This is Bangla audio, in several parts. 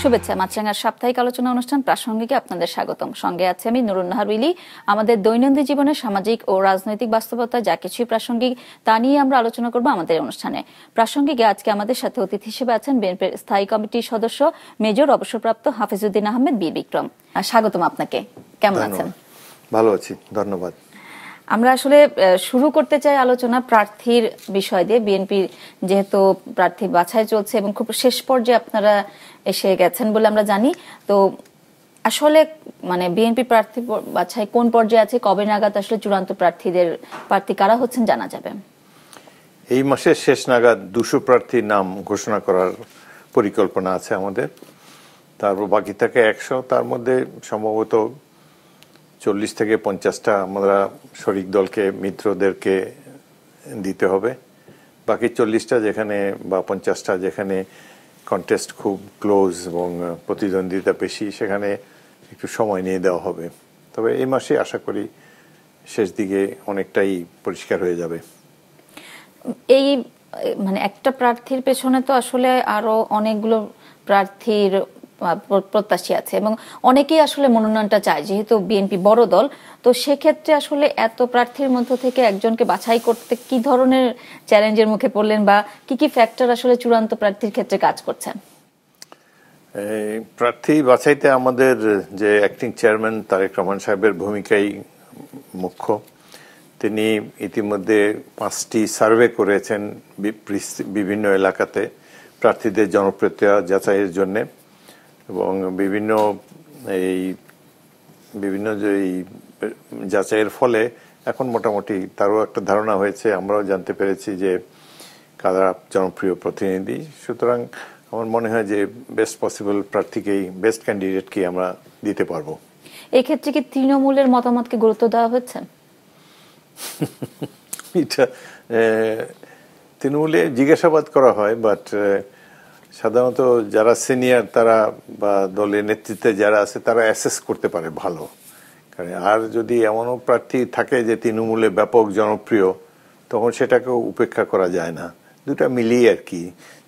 শুভেচ্ছা। মাছরাঙার সাপ্তাহিক আলোচনা অনুষ্ঠান প্রাসঙ্গিকে আপনাদের স্বাগতম। সঙ্গে আছে আমি নুরুন নাহার উইলি। আমাদের দৈনন্দিন জীবনের সামাজিক ও রাজনৈতিক বাস্তবতা যা কিছুই প্রাসঙ্গিক তা নিয়ে আমরা আলোচনা করব আমাদের অনুষ্ঠানে। প্রাসঙ্গিকে আজকে আমাদের সাথে অতিথি হিসেবে আছেন বিএনপির স্থায়ী কমিটির সদস্য মেজর অবসরপ্রাপ্ত হাফিজউদ্দিন আহমেদ বীর বিক্রম। স্বাগতম আপনাকে। কেমন আছেন? ভালো আছি, ধন্যবাদ। আমরা আসলে শুরু করতে চাই আলোচনা প্রার্থীর বিষয় দিয়ে। বিএনপির যেহেতু প্রার্থী বাছাই চলছে এবং খুব শেষ পর্যায়ে আপনারা এসে গেছেন বলে আমরা জানি, তো আসলে মানে বিএনপি প্রার্থী বাছাই কোন পর্যায়ে আছে, কবে নাগাদ আসলে চূড়ান্ত প্রার্থী কারা হচ্ছেন জানা যাবে? এই মাসের শেষ নাগাদ 200 প্রার্থীর নাম ঘোষণা করার পরিকল্পনা আছে আমাদের। তারপর বাকি থাকে 100। তার মধ্যে সম্ভবত 40 থেকে 50টা আমরা শরিক দলকে, মিত্রদেরকে দিতে হবে। বাকি 40টা যেখানে বা 50টা যেখানে কন্টেস্ট খুব ক্লোজ এবং প্রতিদ্বন্দ্বিতা বেশি, সেখানে একটু সময় নিয়ে দেওয়া হবে। তবে এই মাসে আশা করি শেষ দিকে অনেকটাই পরিষ্কার হয়ে যাবে। এই মানে একটা প্রার্থীর পেছনে তো আসলে আরো অনেকগুলো প্রার্থীর প্রত্যাশী আছে এবং অনেকেই আসলে মনোনয়নটা চায়, যেহেতু বিএনপি বড় দল। তো সেক্ষেত্রে আসলে এত প্রার্থীর মধ্য থেকে একজনকে বাছাই করতে কি ধরনের চ্যালেঞ্জের মুখে পড়লেন বা কি কি ফ্যাক্টর আসলে চূড়ান্ত প্রার্থীর ক্ষেত্রে কাজ করছেন? প্রার্থী বাছাইতে আমাদের যে অ্যাক্টিং চেয়ারম্যান তারেক রহমান সাহেবের ভূমিকাই মুখ্য। তিনি ইতিমধ্যে 5টি সার্ভে করেছেন বিভিন্ন এলাকাতে প্রার্থীদের জনপ্রিয়তা যাচাইয়ের জন্য, এবং বিভিন্ন যে যাচাইয়ের ফলে এখন মোটামুটি তারও একটা ধারণা হয়েছে, আমরাও জানতে পেরেছি যে কারা জনপ্রিয় প্রতিনিধি। সুতরাং আমার মনে হয় যে বেস্ট পসিবল প্রার্থীকেই, বেস্ট ক্যান্ডিডেটকেই আমরা দিতে পারবো। এক্ষেত্রে কি তৃণমূলের মতামতকে গুরুত্ব দেওয়া হচ্ছে? এটা তৃণমূলে জিজ্ঞাসাবাদ করা হয়, বাট সাধারণত যারা সিনিয়র তারা বা দলের নেতৃত্বে যারা আছে তারা অ্যাসেস করতে পারে ভালো। কারণ আর যদি এমনও প্রার্থী থাকে যে তৃণমূলে ব্যাপক জনপ্রিয়, তখন সেটাকে উপেক্ষা করা যায় না। দুটা মিলিয়ে আর কি,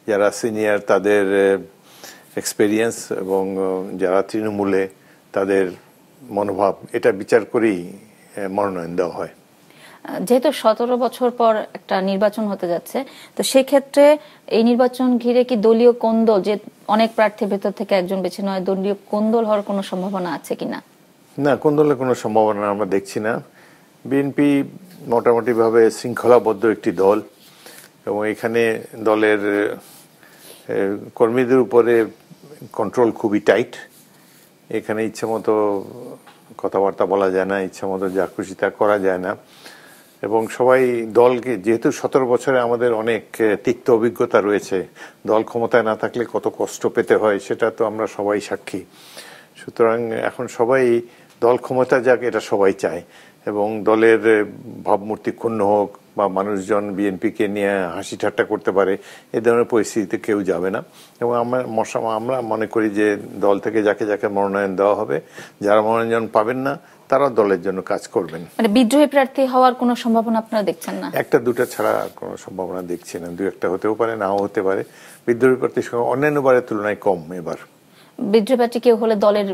যারা সিনিয়র তাদের এক্সপেরিয়েন্স এবং যারা তৃণমূলে তাদের মনোভাব, এটা বিচার করেই মনোনয়ন দেওয়া হয়। যেহেতু 17 বছর পর একটা নির্বাচন হতে যাচ্ছে, তো সেক্ষেত্রে এই নির্বাচন ঘিরে কি দলীয় কোন্দল, যে অনেক প্রার্থীর ভেতর থেকে একজন বেছে নয়, দলীয় কোন্দল হওয়ার কোনো সম্ভাবনা আছে কিনা? না, কোন্দলের কোনো সম্ভাবনা আমরা দেখছি না। বিএনপি মোটামুটি ভাবে শৃঙ্খলাবদ্ধ একটি দল, এবং এখানে দলের কর্মীদের উপরে কন্ট্রোল খুবই টাইট। এখানে ইচ্ছামতো কথাবার্তা বলা যায় না, ইচ্ছামতো যা খুশি তা করা যায় না। এবং সবাই দলকে, যেহেতু 17 বছরে আমাদের অনেক তিক্ত অভিজ্ঞতা রয়েছে, দল ক্ষমতায় না থাকলে কত কষ্ট পেতে হয় সেটা তো আমরা সবাই সাক্ষী। সুতরাং এখন সবাই দল ক্ষমতা যাক, এটা সবাই চায়, এবং দলের ভাবমূর্তি ক্ষুণ্ণ হোক বা মানুষজন বিএনপিকে নিয়ে হাসি ঠাট্টা করতে পারে, এ ধরনের পরিস্থিতিতে কেউ যাবে না। এবং আমরা মনে করি যে দল থেকে যাকে যাকে মনোনয়ন দেওয়া হবে, যারা মনোনয়ন পাবেন না তারা দলের জন্য কাজ করবেন। মানে বিদ্রোহী প্রার্থী হওয়ার কোনো সম্ভাবনা আপনারা দেখছেন না? একটা দুটা ছাড়া কোনো সম্ভাবনা দেখছি না। 2-1টা হতেও পারে, নাও হতে পারে। বিদ্রোহী প্রার্থীর সংখ্যা অন্যান্য বারের তুলনায় কম এবার। বিদ্রোহী প্রার্থী কেউ হলে দলের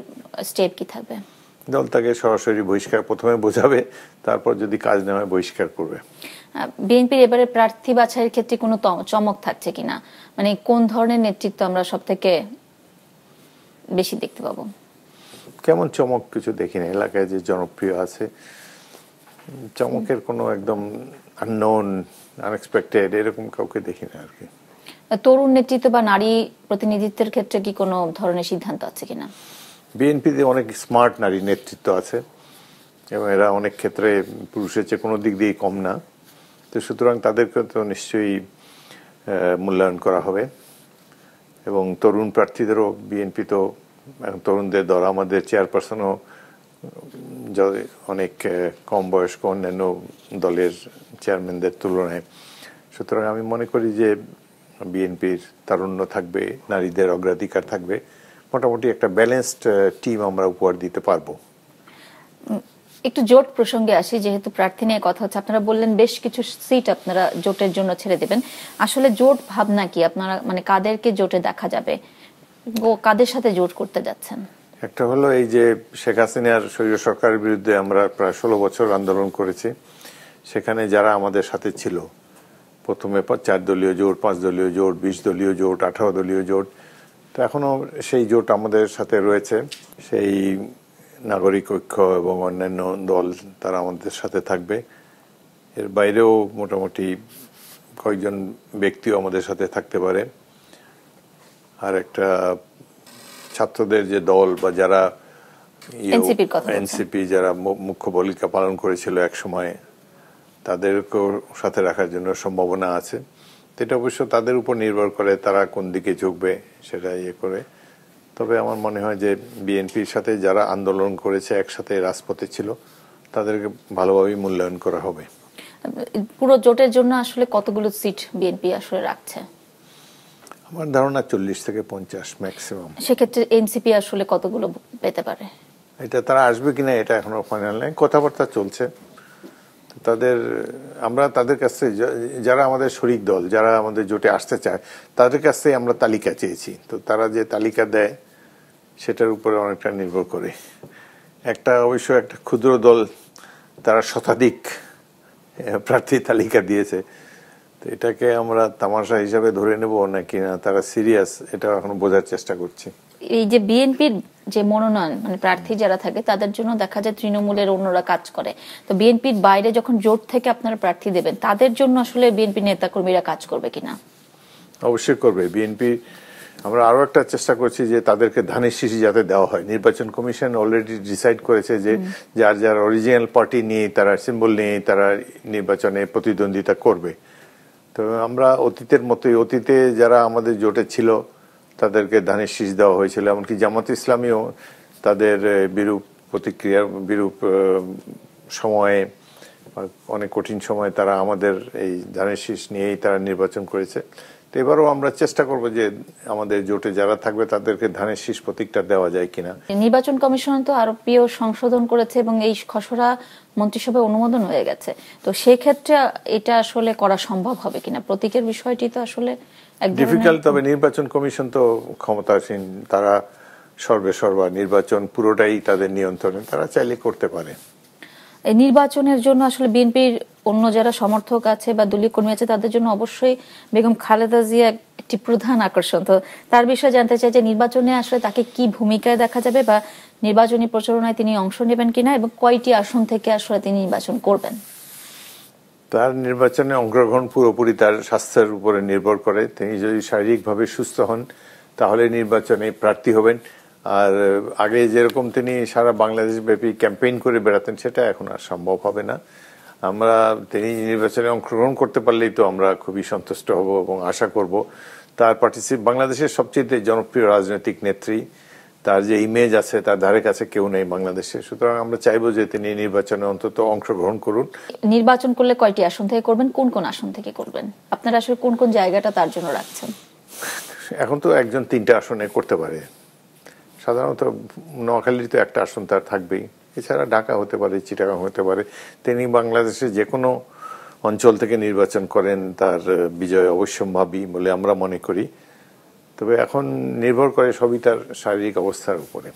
স্টেপ কি থাকবে? দল তাকে সরাসরি বহিষ্কার প্রথমে বোঝাবে, তারপর যদি কাজ না হয় বহিষ্কার করবে। বিএনপির এবারে প্রার্থী বাছাইয়ের ক্ষেত্রে কোনো চমক থাকছে কিনা? মানে কোন ধরনের নেতৃত্ব আমরা সব থেকে বেশি দেখতে পাবো? কেমন চমক কিছু দেখি না। এলাকায় যে জনপ্রিয় আছে, চমকের কোনো একদম আননোন, আনএক্সপেক্টেড এরকম কাউকে দেখি না আর কি। তরুণ নেতৃত্ব বা নারী প্রতিনিধিত্বের ক্ষেত্রে কি কোনো ধরনের সিদ্ধান্ত আছে কিনা? বিএনপিতে অনেক স্মার্ট নারী নেতৃত্ব আছে, এবং এরা অনেক ক্ষেত্রে পুরুষের চেয়ে কোনো দিক দিয়েই কম না। তো সুতরাং তাদেরকে তো নিশ্চয়ই মূল্যায়ন করা হবে। এবং তরুণ প্রার্থীদেরও, বিএনপি তো তরুণদের দল, আমাদের চেয়ারপারসনও অনেক কম বয়স্ক অন্যান্য দলের চেয়ারম্যানদের তুলনায়। সুতরাং আমি মনে করি যে বিএনপির তারুণ্য থাকবে, নারীদের অগ্রাধিকার থাকবে, মোটামুটি একটা ব্যালেন্সড টিম আমরা উপহার দিতে পারবো। একটু জোট প্রসঙ্গে আসি, যেহেতু প্রার্থী নিয়ে কথা হচ্ছে, আপনারা বললেন বেশ কিছু সিট আপনারা জোটের জন্য ছেড়ে দেবেন। আসলে জোট ভাবনা কি? আপনারা মানে কাদেরকে জোটে দেখা যাবে, কাদের সাথে জোট করতে যাচ্ছেন? একটা হলো এই যে শেখ হাসিনার স্বৈর সরকারের বিরুদ্ধে আমরা প্রায় 16 বছর আন্দোলন করেছি, সেখানে যারা আমাদের সাথে ছিল, প্রথমে 4 দলীয় জোট, 5 দলীয় জোট, 20 দলীয় জোট, 18 দলীয় জোট, তো এখনো সেই জোট আমাদের সাথে রয়েছে। সেই নাগরিক ঐক্য এবং অন্যান্য দল তারা আমাদের সাথে থাকবে। এর বাইরেও মোটামুটি কয়েকজন ব্যক্তিও আমাদের সাথে থাকতে পারে। আর একটা ছাত্রদের যে দল বা যারা এনসিপি যারা মুখ্য ভূমিকা পালন করেছিল এক সময়, তাদেরকেও সাথে রাখার জন্য সম্ভাবনা আছে। এটা অবশ্য তাদের উপর নির্ভর করে তারা কোন দিকে ঝুঁকবে সেটা করে। তবে আমার মনে হয় যে বিএনপির সাথে যারা আন্দোলন করেছে, একসাথে রাজপথে ছিল, তাদেরকে ভালোভাবে মূল্যায়ন করা হবে। পুরো জোটের জন্য আসলে কতগুলো সিট বিএনপি আসলে রাখছে? আমার ধারণা 40 থেকে 50 ম্যাক্সিমাম। সেক্ষেত্রে এনসিপি আসলে কতগুলো পেতে পারে? এটা তারা আসবে কিনা এটা এখনো ফাইনাল নেই, কথাবার্তা চলছে। আমরা তাদের কাছে, যারা আমাদের শরিক দল, যারা আমাদের জোটে আসতে চায়, তাদের কাছে আমরা তালিকা চেয়েছি। তো তারা যে তালিকা দেয় সেটার উপরে অনেকটা নির্ভর করে। অবশ্য একটা ক্ষুদ্র দল, তারা শতাধিক প্রার্থী তালিকা দিয়েছে। তো এটাকে আমরা তামাশা হিসাবে ধরে নেব নাকি না তারা সিরিয়াস, এটা এখন বোঝার চেষ্টা করছি। এই যে বিএনপির যে মনোনয়ন, মানে প্রার্থী যারা থাকে তাদের জন্য দেখা যায় তৃণমূলের অন্যরা কাজ করে। তো বিএনপির বাইরে যখন জোট থেকে আপনারা প্রার্থী দেবেন, তাদের জন্য আসলে বিএনপি নেতাকর্মীরা কাজ করবে কিনা? অবশ্যই করবে বিএনপি। আমরা আরো একটা চেষ্টা করছি যে তাদেরকে ধানের শীষ যাতে দেওয়া হয়। নির্বাচন কমিশন অলরেডি ডিসাইড করেছে যে যার যার অরিজিনাল পার্টি নিয়ে, তারা সিম্বল নিয়ে তারা নির্বাচনে প্রতিদ্বন্দ্বিতা করবে। তো আমরা অতীতের মতোই, অতীতে যারা আমাদের জোটে ছিল তাদেরকে ধানের শীষ দেওয়া হয়েছিল। এমনকি জামাত ইসলামীও তাদের বিরূপ সময়ে, অনেক কঠিন সময়ে তারা আমাদের এই ধানের শীষ নিয়েই তারা নির্বাচন করেছে। তো এবারও আমরা চেষ্টা করব যে আমাদের জোটে যারা থাকবে তাদেরকে ধানের শীষ প্রতীকটা দেওয়া যায় কিনা। নির্বাচন কমিশন তো আরপিও সংশোধন করেছে এবং এই খসড়া মন্ত্রিসভায় অনুমোদন হয়ে গেছে। তো সেই ক্ষেত্রে এটা আসলে করা সম্ভব হবে কিনা? প্রতীকের বিষয়টি তো আসলে ডিফিকাল্ট। তবে নির্বাচন কমিশন তো ক্ষমতাসীন, তারা সর্বেসর্বা, নির্বাচন পুরোটাই তাদের নিয়ন্ত্রণে, তারা চাইলে করতে পারে। এই নির্বাচনের জন্য আসলে বিএনপির অন্য যারা সমর্থক আছে বা দলীয় কর্মী আছে, তাদের জন্য অবশ্যই বেগম খালেদা জিয়া একটি প্রধান আকর্ষণ। তো তার বিষয়ে জানতে চাই যে নির্বাচনে আসলে তাকে কি ভূমিকায় দেখা যাবে, বা নির্বাচনী প্রচারণায় তিনি অংশ নেবেন কিনা, এবং কয়টি আসন থেকে আসলে তিনি নির্বাচন করবেন? তার নির্বাচনে অংশগ্রহণ পুরোপুরি তার স্বাস্থ্যের উপরে নির্ভর করে। তিনি যদি শারীরিকভাবে সুস্থ হন তাহলে নির্বাচনে প্রার্থী হবেন। আর আগে যেরকম তিনি সারা বাংলাদেশ ব্যাপী ক্যাম্পেইন করে বেড়াতেন, সেটা এখন আর সম্ভব হবে না। তিনি নির্বাচনে অংশগ্রহণ করতে পারলেই তো আমরা খুবই সন্তুষ্ট হব এবং আশা করব। তার বাংলাদেশের সবচেয়ে জনপ্রিয় রাজনৈতিক নেত্রী, তার যে ইমেজ আছে তার ধারে কাছে কেউ নেই বাংলাদেশে। সুতরাং আমরা চাইবো যে তিনি নির্বাচনে অন্তত অংশগ্রহণ করুন। নির্বাচন করলে কয়টি আসন থেকে করবেন, কোন কোন আসন থেকে করবেন? আপনারা আসলে কোন কোন জায়গাটা তার জন্য রাখছেন? এখন তো একজন 3টা আসনে করতে পারে। সাধারণত নোয়াখালীর তো একটা আসন তার থাকবেই, এছাড়া ঢাকা হতে পারে, চিটাগাং হতে পারে। তিনি বাংলাদেশের যে কোনো অঞ্চল থেকে নির্বাচন করেন, তার বিজয় অবশ্যম্ভাবী বলে আমরা মনে করি। তবে এখন নির্ভর করে সবই তার শারীরিক অবস্থার উপরে।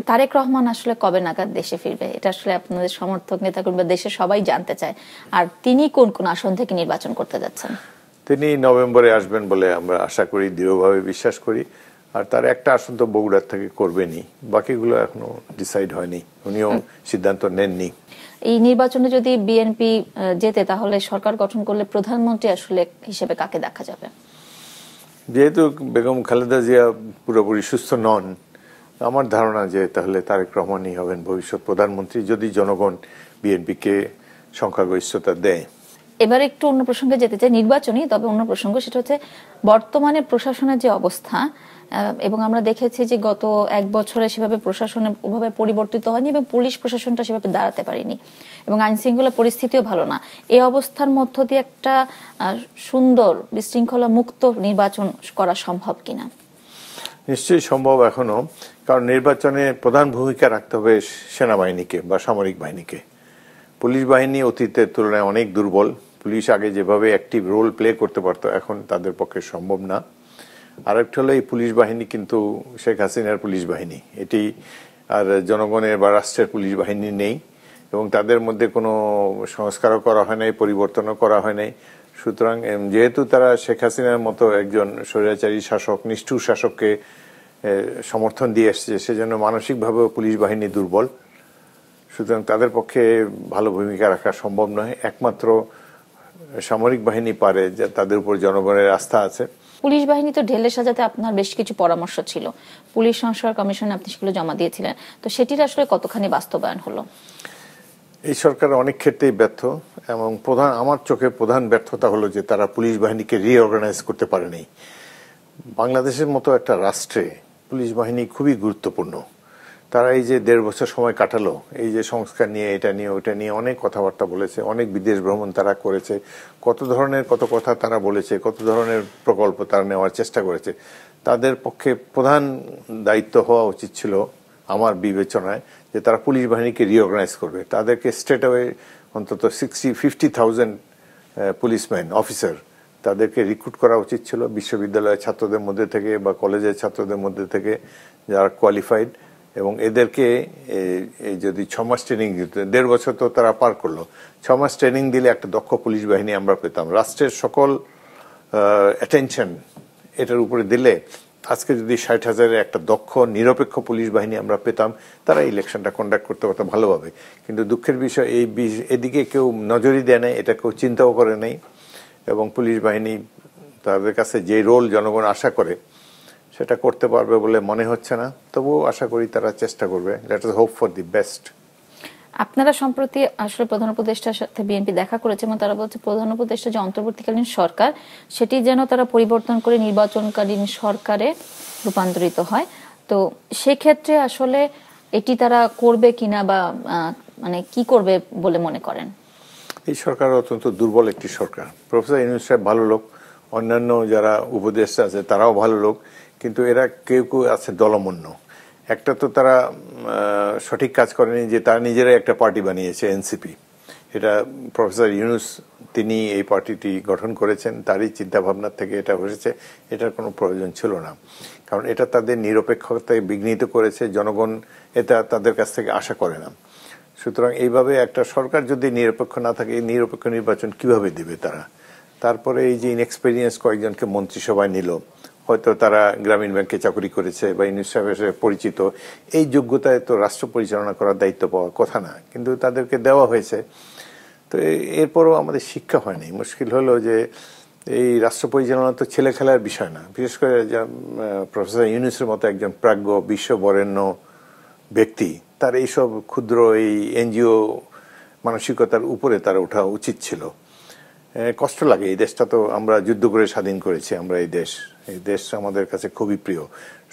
তারেক রহমান আসলে কবে নাগাদ দেশে ফিরবে, এটা আসলে আপনাদের সমর্থক নেতাকর্মী বা দেশের সবাই জানতে চায়। আর তিনি কোন কোন আসন থেকে নির্বাচন করতে যাচ্ছেন? তিনি নভেম্বরে আসবেন বলে আমরা আশা করি, দৃঢ়ভাবে বিশ্বাস করি। আর তার একটা আসন তো বগুড়ার থেকে করবেনই, বাকিগুলো এখনো ডিসাইড হয়নি, উনিও সিদ্ধান্ত নেননি। এই নির্বাচনে যদি বিএনপি জেতে, তাহলে সরকার গঠন করলে প্রধানমন্ত্রী আসলে হিসেবে কাকে দেখা যাবে? যেহেতু বেগম খালেদা জিয়া পুরোপুরি সুস্থ নন, আমার ধারণা যে তাহলে তারেক রহমানই হবেন ভবিষ্যৎ প্রধানমন্ত্রী, যদি জনগণ বিএনপিকে সংখ্যাগরিষ্ঠতা দেয়। এবার একটু অন্য প্রসঙ্গে যেতে চাই, নির্বাচনী, তবে অন্য প্রসঙ্গ, সেটা হচ্ছে বর্তমানে প্রশাসনের যে অবস্থা, এবং আমরা দেখেছি যে গত এক বছরে সেভাবে প্রশাসনে ওভাবে পরিবর্তিত হয়নি এবং পুলিশ প্রশাসনটা সেভাবে দাঁড়াতে পারেনি এবং আইন শৃঙ্খলা পরিস্থিতিও ভালো না। এই অবস্থার মধ্য দিয়ে একটা সুন্দর বিশৃঙ্খলা মুক্ত নির্বাচন করা সম্ভব কিনা? নিশ্চয়ই সম্ভব এখনো, কারণ নির্বাচনে প্রধান ভূমিকা রাখতে হবে সেনাবাহিনীকে বা সামরিক বাহিনীকে। পুলিশ বাহিনী অতীতের তুলনায় অনেক দুর্বল। পুলিশ আগে যেভাবে অ্যাক্টিভ রোল প্লে করতে পারতো, এখন তাদের পক্ষে সম্ভব না। আরেকটা হলো এই পুলিশ বাহিনী কিন্তু শেখ হাসিনার পুলিশ বাহিনী, এটি আর জনগণের বা রাষ্ট্রের পুলিশ বাহিনী নেই এবং তাদের মধ্যে কোনো সংস্কারও করা হয় নাই, পরিবর্তনও করা হয় নাই। সুতরাং যেহেতু তারা শেখ হাসিনার মতো একজন স্বৈরাচারী শাসক, নিষ্ঠুর শাসককে সমর্থন দিয়ে এসছে, সেজন্য মানসিকভাবেও পুলিশ বাহিনী দুর্বল। সুতরাং তাদের পক্ষে ভালো ভূমিকা রাখা সম্ভব নয়। একমাত্র সামরিক বাহিনী পারে, যে তাদের উপর জনগণের আস্থা আছে। পুলিশ বাহিনী তো ঢেলে সাজাতে আপনার বেশ কিছু পরামর্শ ছিল, পুলিশ সংস্কার কমিশনে আপনি সেগুলো জমা দিয়েছিলেন, তো সেটির আসলে কতখানি বাস্তবায়ন হলো? এই সরকার অনেক ক্ষেত্রেই ব্যর্থ এবং আমার চোখে প্রধান ব্যর্থতা হলো যে তারা পুলিশ বাহিনীকে রিঅর্গানাইজ করতে পারেনি। বাংলাদেশের মতো একটা রাষ্ট্রে পুলিশ বাহিনী খুবই গুরুত্বপূর্ণ। তারা এই যে 1.5 বছর সময় কাটালো, এই যে সংস্কার নিয়ে, এটা নিয়ে, ওটা নিয়ে অনেক কথাবার্তা বলেছে, অনেক বিদেশ ভ্রমণ তারা করেছে, কত ধরনের কত কথা তারা বলেছে, কত ধরনের প্রকল্প তারা নেওয়ার চেষ্টা করেছে। তাদের পক্ষে প্রধান দায়িত্ব হওয়া উচিত ছিল আমার বিবেচনায় যে তারা পুলিশ বাহিনীকে রিঅর্গানাইজ করবে। তাদেরকে স্ট্রেট অ্যাওয়ে অন্তত 50,000 পুলিশম্যান অফিসার তাদেরকে রিক্রুট করা উচিত ছিল বিশ্ববিদ্যালয়ের ছাত্রদের মধ্যে থেকে বা কলেজের ছাত্রদের মধ্যে থেকে যারা কোয়ালিফাইড, এবং এদেরকে যদি 6 মাস ট্রেনিং দিত, 1.5 বছর তো তারা পার করলো, 6 মাস ট্রেনিং দিলে একটা দক্ষ পুলিশ বাহিনী আমরা পেতাম। রাষ্ট্রের সকল অ্যাটেনশন এটার উপরে দিলে আজকে যদি 60,000-এর একটা দক্ষ নিরপেক্ষ পুলিশ বাহিনী আমরা পেতাম, তারা ইলেকশনটা কন্ডাক্ট করতে পারতো ভালোভাবে। কিন্তু দুঃখের বিষয় এদিকে কেউ নজরই দেয় নাই, এটা কেউ চিন্তাও করে নাই এবং পুলিশ বাহিনী তাদের কাছে যে রোল জনগণ আশা করে সেটা করতে পারবে বলে মনে হচ্ছে না। তবুও আশা করি তারা চেষ্টা করবে। Let us hope for the best. আপনারা সম্প্রতি আসলে প্রধান উপদেষ্টার সাথে বিএনপি দেখা করেছে এবং তারা বলছে প্রধান উপদেষ্টা যে অন্তর্বর্তীকালীন সরকার, সেটি যেন তারা পরিবর্তন করে নির্বাচনকালীন সরকারে রূপান্তরিত হয়। তো সেক্ষেত্রে আসলে এটি তারা করবে কিনা বা মানে কি করবে বলে মনে করেন? এই সরকার অত্যন্ত দুর্বল একটি সরকার। প্রফেসর ইউনূস সাহেব ভালো লোক, অন্যান্য যারা উপদেষ্টা আছে তারাও ভালো লোক, কিন্তু এরা কেউ কেউ আছে দলমন্য। একটা তো তারা সঠিক কাজ করেনি যে তারা নিজেরাই একটা পার্টি বানিয়েছে, এনসিপি। এটা প্রফেসর ইউনূস তিনি এই পার্টিটি গঠন করেছেন, তারই চিন্তাভাবনার থেকে এটা হয়েছে। এটার কোনো প্রয়োজন ছিল না, কারণ এটা তাদের নিরপেক্ষতায় বিঘ্নিত করেছে। জনগণ এটা তাদের কাছ থেকে আশা করে না। সুতরাং এইভাবে একটা সরকার যদি নিরপেক্ষ না থাকে, নিরপেক্ষ নির্বাচন কিভাবে দিবে তারা? তারপরে এই যে ইনএক্সপেরিয়েন্স কয়েকজনকে মন্ত্রিসভায় নিল, হয়তো তারা গ্রামীণ ব্যাংকে চাকরি করেছে বা ইউনূস সাহেবের পরিচিত, এই যোগ্যতায় তো রাষ্ট্র পরিচালনা করার দায়িত্ব পাওয়ার কথা না, কিন্তু তাদেরকে দেওয়া হয়েছে। তো এরপরও আমাদের শিক্ষা হয়নি। মুশকিল হলো যে এই রাষ্ট্র পরিচালনা তো ছেলে খেলার বিষয় না। বিশেষ করে প্রফেসর ইউনূসের মতো একজন প্রাজ্ঞ বিশ্ববরেণ্য ব্যক্তি, তার এইসব ক্ষুদ্র এই এনজিও মানসিকতার উপরে তার ওঠা উচিত ছিল। কষ্ট লাগে, এই দেশটা তো আমরা যুদ্ধ করে স্বাধীন করেছি। আমরা এই দেশ আমাদের কাছে খুবই প্রিয়।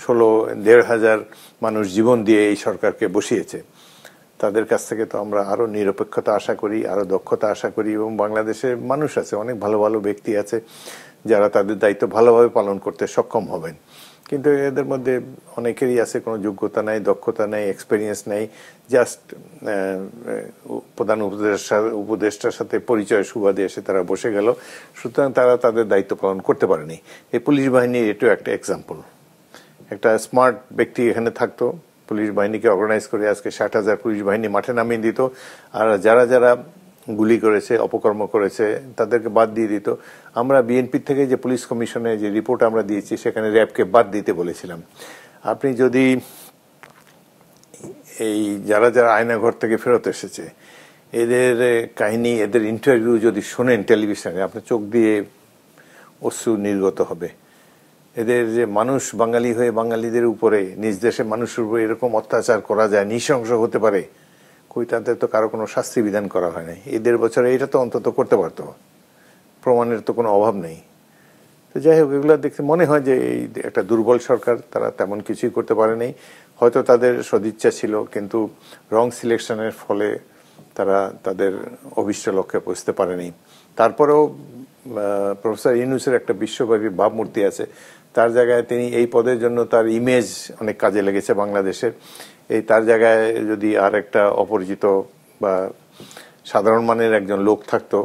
1,500 মানুষ জীবন দিয়ে এই সরকারকে বসিয়েছে। তাদের কাছ থেকে তো আমরা আরো নিরপেক্ষতা আশা করি, আরো দক্ষতা আশা করি, এবং বাংলাদেশের মানুষ আছে, অনেক ভালো ভালো ব্যক্তি আছে যারা তাদের দায়িত্ব ভালোভাবে পালন করতে সক্ষম হবেন। কিন্তু এদের মধ্যে অনেকেরই আছে কোনো যোগ্যতা নাই, দক্ষতা নাই, এক্সপেরিয়েন্স নাই, জাস্ট প্রধান উপদেষ্টার সাথে পরিচয় সুবাদে এসে তারা বসে গেল। সুতরাং তারা তাদের দায়িত্ব পালন করতে পারেনি। এই পুলিশ বাহিনীর এটাও একটা এক্সাম্পল। একটা স্মার্ট ব্যক্তি এখানে থাকতো, পুলিশ বাহিনীকে অর্গানাইজ করে আজকে 60,000 পুলিশ বাহিনী মাঠে নামিয়ে দিত, আর যারা যারা গুলি করেছে, অপকর্ম করেছে, তাদেরকে বাদ দিয়ে দিত। আমরা বিএনপি থেকে যে পুলিশ কমিশনে যে রিপোর্ট আমরা দিয়েছি, সেখানে র্যাবকে বাদ দিতে বলেছিলাম। আপনি যদি এই যারা যারা আয়নাঘর থেকে ফেরত এসেছে, এদের কাহিনী, এদের ইন্টারভিউ যদি শোনেন টেলিভিশনে, আপনার চোখ দিয়ে অশ্রু নির্গত হবে। এদের যে মানুষ বাঙালি হয়ে বাঙালিদের উপরে, নিজ দেশে মানুষের উপরে এরকম অত্যাচার করা যায়, নৃশংস হতে পারে, কই তাদের তো কারো কোনো শাস্তি বিধান করা হয় নাই। এই 1.5 বছরে এটা তো অন্তত করতে পারতো। প্রমাণের তো কোনো অভাব নেই। তো যাই হোক, এগুলো দেখতে মনে হয় যে এই একটা দুর্বল সরকার, তারা তেমন কিছুই করতে পারেনি। হয়তো তাদের সদিচ্ছা ছিল, কিন্তু রং সিলেকশনের ফলে তারা তাদের অভিষ্ট লক্ষ্যে পৌঁছতে পারেনি। তারপরেও প্রফেসর ইউনূসের একটা বিশ্বব্যাপী ভাবমূর্তি আছে, তার জায়গায় তিনি এই পদের জন্য তার ইমেজ অনেক কাজে লেগেছে বাংলাদেশের। এই তার জায়গায় যদি আর একটা অপরিচিত বা সাধারণ মানের একজন লোক থাকতো,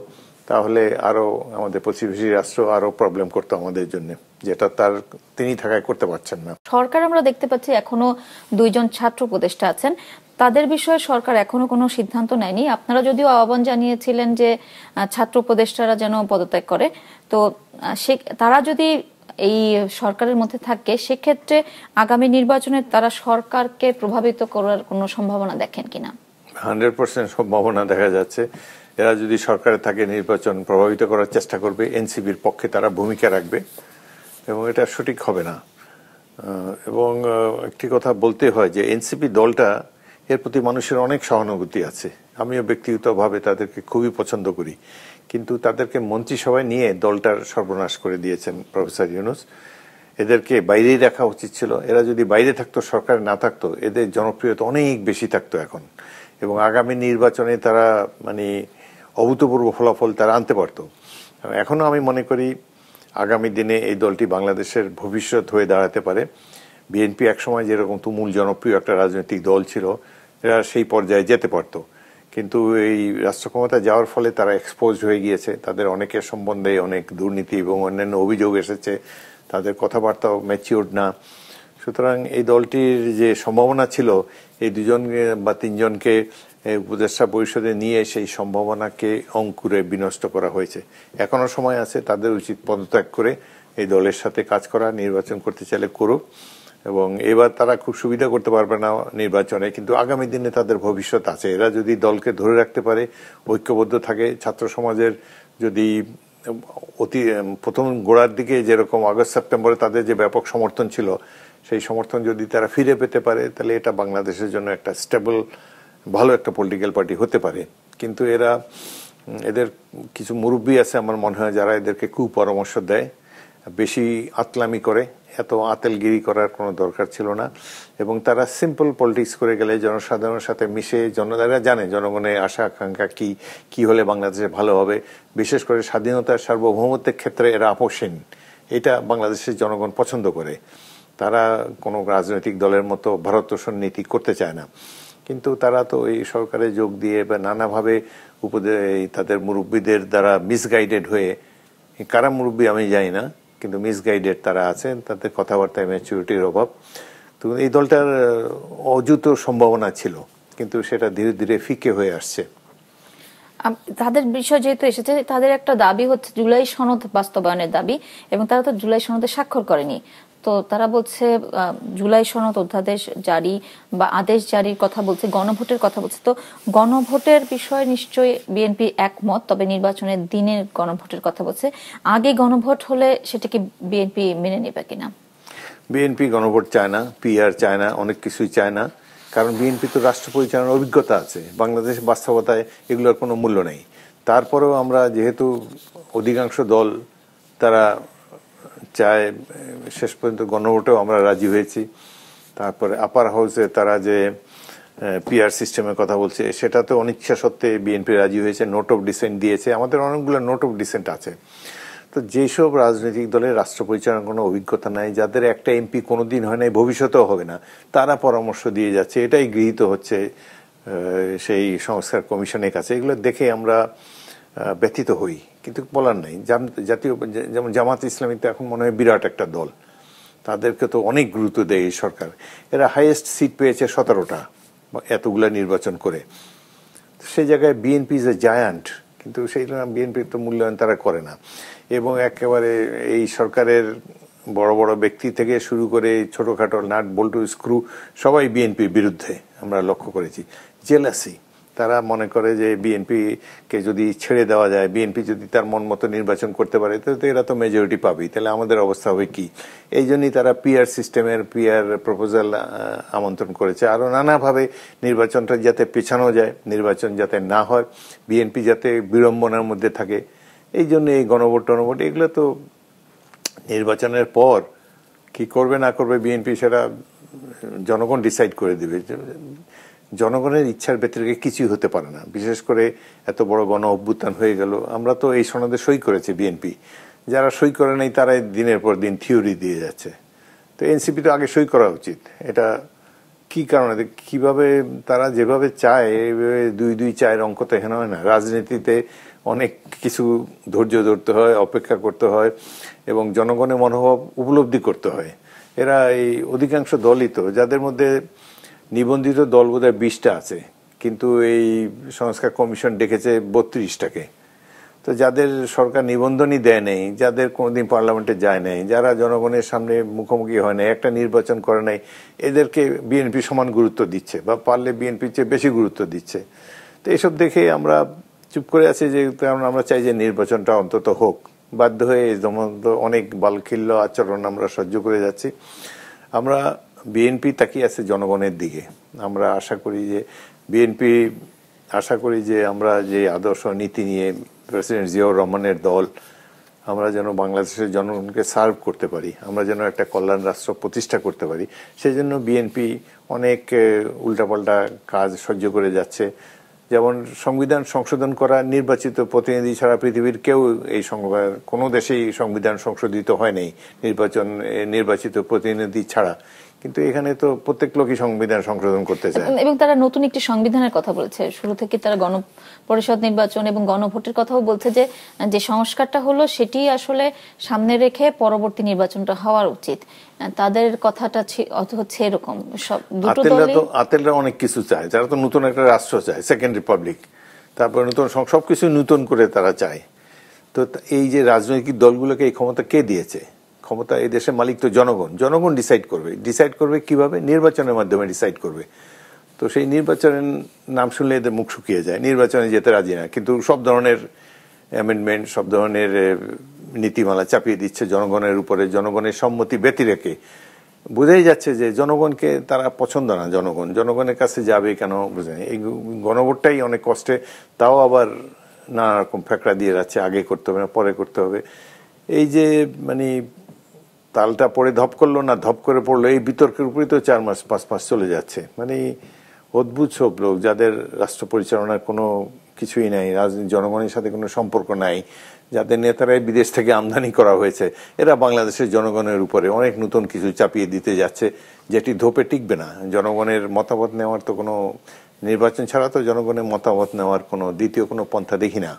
তাহলে আরো আমাদের প্রতিবেশী রাষ্ট্র আরো প্রবলেম করতো আমাদের জন্য, যেটা তিনি থাকায় করতে পারছেন না। সরকার আমরা দেখতে পাচ্ছি এখনো 2 জন ছাত্র উপদেষ্টা আছেন, তাদের বিষয়ে সরকার এখনো কোনো সিদ্ধান্ত নেয়নি। আপনারা যদিও আহ্বান জানিয়েছিলেন যে ছাত্র উপদেষ্টারা যেন পদত্যাগ করে, তো তারা যদি এই সরকারের মধ্যে থাকে, সেক্ষেত্রে আগামী নির্বাচনে তারা সরকারকে প্রভাবিত করার কোনো সম্ভাবনা দেখেন কিনা? 100% সম্ভাবনা দেখা যাচ্ছে। এরা যদি সরকারে থাকে, নির্বাচন প্রভাবিত করার চেষ্টা করবে, এনসিপির পক্ষে তারা ভূমিকা রাখবে, এবং এটা সঠিক হবে না। এবং একটি কথা বলতে হয় যে এনসিপি দলটা, এর প্রতি মানুষের অনেক সহানুভূতি আছে। আমিও ব্যক্তিগতভাবে তাদেরকে খুবই পছন্দ করি, কিন্তু তাদেরকে মন্ত্রিসভায় নিয়ে দলটার সর্বনাশ করে দিয়েছেন প্রফেসর ইউনূস। এদেরকে বাইরেই রাখা উচিত ছিল। এরা যদি বাইরে থাকতো, সরকারে না থাকতো, এদের জনপ্রিয়তা অনেক বেশি থাকতো এখন, এবং আগামী নির্বাচনে তারা অভূতপূর্ব ফলাফল তারা আনতে পারতো। এখনো আমি মনে করি আগামী দিনে এই দলটি বাংলাদেশের ভবিষ্যৎ হয়ে দাঁড়াতে পারে। বিএনপি একসময় যেরকম তুমুল জনপ্রিয় একটা রাজনৈতিক দল ছিল, এরা সেই পর্যায়ে যেতে পারত, কিন্তু এই রাষ্ট্র ক্ষমতায় যাওয়ার ফলে তারা এক্সপোজ হয়ে গিয়েছে। তাদের অনেকের সম্বন্ধে অনেক দুর্নীতি এবং অন্যান্য অভিযোগ এসেছে, তাদের কথাবার্তাও ম্যাচিওর্ড না। সুতরাং এই দলটির যে সম্ভাবনা ছিল, এই 2 জন বা 3 জনকে উপদেষ্টা পরিষদে নিয়ে সেই সম্ভাবনাকে অঙ্কুরে বিনষ্ট করা হয়েছে। এখনো সময় আছে, তাদের উচিত পদত্যাগ করে এই দলের সাথে কাজ করা, নির্বাচন করতে চাইলে করুক। এবং এবার তারা খুব সুবিধা করতে পারবে না নির্বাচনে, কিন্তু আগামী দিনে তাদের ভবিষ্যৎ আছে। এরা যদি দলকে ধরে রাখতে পারে, ঐক্যবদ্ধ থাকে, ছাত্র সমাজের যদি প্রথম গোড়ার দিকে যেরকম আগস্ট সেপ্টেম্বরে তাদের যে ব্যাপক সমর্থন ছিল, সেই সমর্থন যদি তারা ফিরে পেতে পারে, তাহলে এটা বাংলাদেশের জন্য একটা স্টেবল, ভালো একটা পলিটিক্যাল পার্টি হতে পারে। কিন্তু এদের কিছু মুরব্বী আছে আমার মনে হয়, যারা এদেরকে কুপরামর্শ দেয়, বেশি আতলামি করে। এত আতেলগিরি করার কোনো দরকার ছিল না, এবং তারা সিম্পল পলিটিক্স করে গেলে জনসাধারণের সাথে মিশে, এরা জানে জনগণের আশা আকাঙ্ক্ষা কি হলে বাংলাদেশে ভালো হবে। বিশেষ করে স্বাধীনতার সার্বভৌমত্বের ক্ষেত্রে এরা আপোষহীন, এটা বাংলাদেশের জনগণ পছন্দ করে। তারা কোনো রাজনৈতিক দলের মতো ভারতোষণ নীতি করতে চায় না। কিন্তু তারা তো এই সরকারে যোগ দিয়ে বা নানাভাবে তাদের মুরব্বীদের দ্বারা মিসগাইডেড হয়ে, কারা মুরব্বী আমি জানি না, কিন্তু মিসগাইডেড তারা আছেন, তাদের কথাবার্তায় ম্যাচুরিটির অভাব। তো এই দলটার অযুত সম্ভাবনা ছিল, কিন্তু সেটা ধীরে ধীরে ফিকে হয়ে আসছে। তাদের বিষয় যেহেতু এসেছে, তাদের একটা দাবি হচ্ছে জুলাই সনদ বাস্তবায়নের দাবি, এবং তারা তো জুলাই সনদে স্বাক্ষর করেনি। তো তারা বলছে জুলাই সনদ অধ্যাদেশ জারি বা আদেশ জারির কথা বলছে, গণভোটের কথা বলছে। তো গণভোটের বিষয়ে নিশ্চয়ই বিএনপি একমত, তবে নির্বাচনের দিনের গণভোটের কথা বলছে। আগে গণভোট হলে সেটা কি বিএনপি মেনে নেবে কিনা? বিএনপি গণভোট চায় না, পিআর চায় না, অনেক কিছুই চায় না। কারণ বিএনপি তো রাষ্ট্র পরিচালনার অভিজ্ঞতা আছে, বাংলাদেশের বাস্তবতায় এগুলোর কোনো মূল্য নেই। তারপরেও আমরা যেহেতু অধিকাংশ দল তারা চায়, শেষ পর্যন্ত গণভোটেও আমরা রাজি হয়েছি। তারপরে আপার হাউসে তারা যে পিআর সিস্টেমের কথা বলছে, সেটাতে অনিচ্ছা সত্ত্বে বিএনপি রাজি হয়েছে, নোট অফ ডিসেন্ট দিয়েছে। আমাদের অনেকগুলো নোট অফ ডিসেন্ট আছে। তো যেসব রাজনৈতিক দলের রাষ্ট্র পরিচালনার কোনো অভিজ্ঞতা নাই, যাদের একটা এমপি কোনোদিন হয় নাই, ভবিষ্যতেও হবে না, তারা পরামর্শ দিয়ে যাচ্ছে, এটাই গৃহীত হচ্ছে সেই সংস্কার কমিশনের কাছে। এগুলো দেখে আমরা ব্যথিত হই, কিন্তু বলার নাই। জাতীয় যেমন জামাত ইসলামী তো এখন মনে হয় বিরাট একটা দল, তাদেরকে তো অনেক গুরুত্ব দেয় এই সরকার। এরা হাইয়েস্ট সিট পেয়েছে 17টা এতগুলা নির্বাচন করে। সেই জায়গায় বিএনপি ইজ এ জায়ান্ট, কিন্তু সেই বিএনপির তো মূল্যায়ন তারা করে না। এবং একেবারে এই সরকারের বড় বড় ব্যক্তি থেকে শুরু করে ছোটখাটো নাট বল্টু স্ক্রু সবাই বিএনপির বিরুদ্ধে আমরা লক্ষ্য করেছি। জেলাসি, তারা মনে করে যে বিএনপিকে যদি ছেড়ে দেওয়া যায়, বিএনপি যদি তার মন মতো নির্বাচন করতে পারে, তাহলে তো এরা তো মেজরিটি পাবেই, তাহলে আমাদের অবস্থা হবে কি? এই জন্যই তারা পিআর সিস্টেমের পিআর প্রপোজাল আমন্ত্রণ করেছে। আরো নানাভাবে নির্বাচনটা যাতে পেছানো যায়, নির্বাচন যাতে না হয়, বিএনপি যাতে বিড়ম্বনার মধ্যে থাকে, এই জন্য এই গণভোট টনভোট এগুলো তো নির্বাচনের পর কি করবে না করবে বিএনপি সেটা জনগণ ডিসাইড করে দিবে। জনগণের ইচ্ছার ব্যতিরেকে কিছুই হতে পারে না। বিশেষ করে এত বড় গণ অভ্যুত্থান হয়ে গেল, আমরা তো এই সনদে সই করেছি বিএনপি, যারা সই করে নাই তারাই দিনের পর দিন থিওরি দিয়ে যাচ্ছে। তো এনসিপি তো আগে সই করা উচিত। এটা কি কারণে, কিভাবে তারা যেভাবে চায় দুই দুই চায়ের অঙ্ক তো এখানে হয় না। রাজনীতিতে অনেক কিছু ধৈর্য ধরতে হয়, অপেক্ষা করতে হয় এবং জনগণের মনোভাব উপলব্ধি করতে হয়। এরা এই অধিকাংশ দলই তো, যাদের মধ্যে নিবন্ধিত দল বোধহয় 20টা আছে, কিন্তু এই সংস্কার কমিশন ডেকেছে 32টাকে। তো যাদের সরকার নিবন্ধনই দেয় নেই, যাদের কোনোদিন পার্লামেন্টে যায় নাই, যারা জনগণের সামনে মুখোমুখি হয় নাই, একটা নির্বাচন করে নাই, এদেরকে বিএনপি সমান গুরুত্ব দিচ্ছে বা পারলে বিএনপির চেয়ে বেশি গুরুত্ব দিচ্ছে। তো এসব দেখে আমরা চুপ করে আছি, যে কারণ আমরা চাই যে নির্বাচনটা অন্তত হোক। বাধ্য হয়ে অনেক বালখিল্য আচরণ আমরা সহ্য করে যাচ্ছি। আমরা বিএনপি তাকিয়ে আছে জনগণের দিকে। আমরা আশা করি যে আমরা যে আদর্শ নীতি নিয়ে প্রেসিডেন্ট জিয়াউর রহমানের দল, আমরা যেন বাংলাদেশের জনগণকে সার্ভ করতে পারি, আমরা যেন একটা কল্যাণ রাষ্ট্র প্রতিষ্ঠা করতে পারি। সেই জন্য বিএনপি অনেক উল্টাপাল্টা কাজ সহ্য করে যাচ্ছে। যেমন সংবিধান সংশোধন করা, নির্বাচিত প্রতিনিধি ছাড়া পৃথিবীর কেউ এই কোনো দেশেই সংবিধান সংশোধিত হয় নাই নির্বাচিত প্রতিনিধি ছাড়া। কিন্তু এখানে তো প্রত্যেক লোকই সংবিধান সংশোধন করতে চায় এবং তারা নতুন একটি সংবিধানের কথা বলছে। শুরু থেকে তারা গণপরিষদ নির্বাচন এবং গণভোটের কথাও বলছে, যে সংস্কারটা হলো সেটি আসলে সামনে রেখে পরবর্তী নির্বাচনটা হওয়ার উচিত। তাদের কথাটা হচ্ছে এরকম। সব দুটো দলই আতেলরা অনেক কিছু চায়, যারা তো নতুন একটা রাষ্ট্র চায়, সেকেন্ড রিপাবলিক, তারপর নতুন সবকিছু নতুন করে তারা চায়। তো এই যে রাজনৈতিক দলগুলোকে এই ক্ষমতা কে দিয়েছে? ক্ষমতা এই দেশের মালিক তো জনগণ ডিসাইড করবে কিভাবে? নির্বাচনের মাধ্যমে ডিসাইড করবে। তো সেই নির্বাচনের নাম শুনলে এদের মুখ শুকিয়ে যায়, নির্বাচনে যেতে রাজি না, কিন্তু সব ধরনের অ্যামেন্ডমেন্ট, সব ধরনের নীতিমালা চাপিয়ে দিচ্ছে জনগণের উপরে, জনগণের সম্মতি ব্যতিরেকে। বোঝাই যাচ্ছে যে জনগণকে তারা পছন্দ না। জনগণের কাছে যাবে কেন বুঝে না। এই গণভোটটাই অনেক কষ্টে, তাও আবার নানা রকম ফ্যাকড়া দিয়ে যাচ্ছে, আগে করতে হবে না পরে করতে হবে। এই যে মানে তালটা পড়ে ধপ করলো না ধপ করে পড়লো, এই বিতর্কের উপরেই তো 4 মাস 5 মাস চলে যাচ্ছে। মানে অদ্ভুত সব লোক, যাদের রাষ্ট্র পরিচালনার কোনো কিছুই নাই, জনগণের সাথে কোনো সম্পর্ক নাই, যাদের নেতারাই বিদেশ থেকে আমদানি করা হয়েছে, এরা বাংলাদেশের জনগণের উপরে অনেক নতুন কিছু চাপিয়ে দিতে যাচ্ছে, যেটি ধোপে টিকবে না। জনগণের মতামত নেওয়ার তো কোনো, নির্বাচন ছাড়া তো জনগণের মতামত নেওয়ার কোনো দ্বিতীয় কোনো পন্থা দেখি না।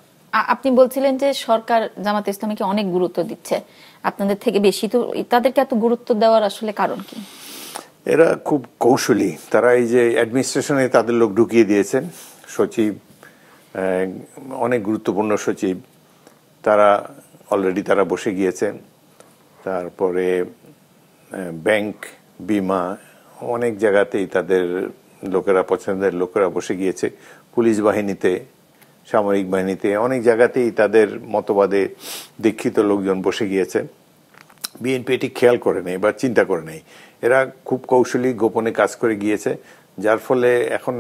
আপনি বলছিলেন যে সরকার জামাত ইসলামীকে অনেক গুরুত্ব দিচ্ছে, আপনাদের থেকে বেশি। তো তাদেরকে এত গুরুত্ব দেওয়ার আসলে কারণ কি? এরা খুব কৌশলী। তারা এই যে অ্যাডমিনিস্ট্রেশনে তাদের লোক ঢুকিয়ে দিয়েছেন, সচিব, অনেক গুরুত্বপূর্ণ সচিব, তারা অলরেডি তারা বসে গিয়েছেন। তারপরে ব্যাংক, বিমা, অনেক জায়গাতেই তাদের লোকেরা, পছন্দের লোকেরা বসে গিয়েছে। পুলিশ বাহিনীতে, সামরিক বাহিনীতে, অনেক জায়গাতেই তাদের মতবাদে দীক্ষিত লোকজন বসে গিয়েছে। বিএনপি এটি খেয়াল করে নেই বা চিন্তা করে নেই। এরা খুব কৌশলী গোপনে কাজ করে গিয়েছে, যার ফলে এখন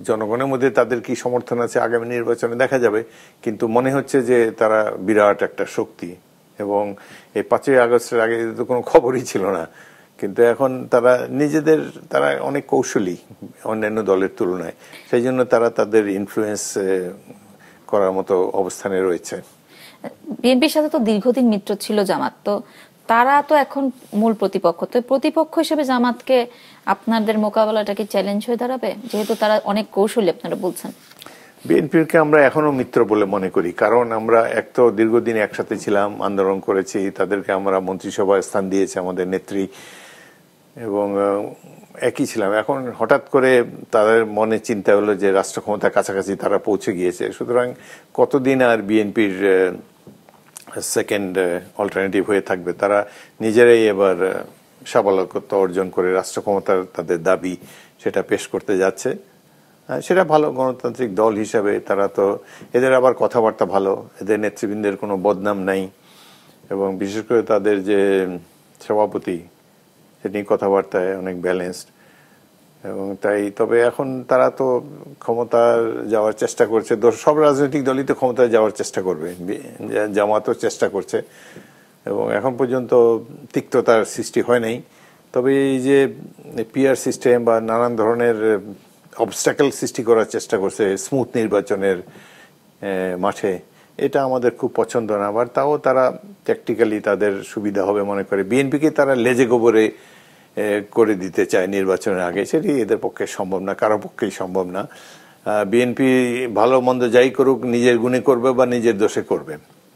জনগণের মধ্যে তাদের কি সমর্থন আছে আগামী নির্বাচনে দেখা যাবে। কিন্তু মনে হচ্ছে যে তারা বিরাট একটা শক্তি, এবং এই 5ই আগস্টের আগে তো কোনো খবরই ছিল না। কিন্তু এখন তারা অনেক কৌশলী অন্যান্য দলের তুলনায়, সেই জন্য তারা তাদের ইনফ্লুয়েন্স করার মতো অবস্থানে রয়েছে। বিএনপির সাথে তো দীর্ঘদিন মিত্র ছিল জামাত, তো তারা তো এখন মূল প্রতিপক্ষ। তো প্রতিপক্ষ হিসেবে জামাতকে আপনাদের মোকাবেলাটা কি চ্যালেঞ্জ হয়ে দাঁড়াবে, যেহেতু তারা অনেক কৌশলী আপনারা বলছেন? বিএনপিকে আমরা এখনো মিত্র বলে মনে করি, কারণ আমরা এক তো দীর্ঘদিন একসাথে ছিলাম, আন্দোলন করেছি, তাদেরকে আমরা মন্ত্রিসভায় স্থান দিয়েছি আমাদের নেত্রী, এবং একই ছিলাম। এখন হঠাৎ করে তাদের মনে চিন্তা হলো যে রাষ্ট্র ক্ষমতার কাছাকাছি তারা পৌঁছে গিয়েছে, সুতরাং কতদিন আর বিএনপির সেকেন্ড অল্টারনেটিভ হয়ে থাকবে। তারা নিজেরাই এবার সাফল্যতা অর্জন করে রাষ্ট্র ক্ষমতার তাদের দাবি সেটা পেশ করতে যাচ্ছে। সেটা ভালো, গণতান্ত্রিক দল হিসাবে তারা তো, এদের আবার কথাবার্তা ভালো, এদের নেতৃবৃন্দের কোনো বদনাম নাই, এবং বিশেষ করে তাদের যে সভাপতি, সেটি কথাবার্তায় অনেক ব্যালেন্সড, এবং তাই তবে এখন তারা তো ক্ষমতা যাওয়ার চেষ্টা করছে, সব রাজনৈতিক দলই তো ক্ষমতায় যাওয়ার চেষ্টা করবে, জামাতও চেষ্টা করছে, এবং এখন পর্যন্ত তিক্ততার সৃষ্টি হয় নাই। তবে এই যে পিআর সিস্টেম বা নানান ধরনের অবস্ট্যাকল সৃষ্টি করার চেষ্টা করছে স্মুথ নির্বাচনের মাঠে, এটা আমাদের খুব পছন্দ না। আবার তাও তারা ট্যাকটিক্যালি তাদের সুবিধা হবে মনে করে বিএনপিকে তারা লেজে গোবরে করে দিতে চায় নির্বাচনের আগে। সেটি এদের পক্ষে সম্ভব না, কারো পক্ষেই সম্ভব না। বিএনপি ভালো মন্দ যাই করুক নিজের গুণে করবে বা নিজের দোষে করবে।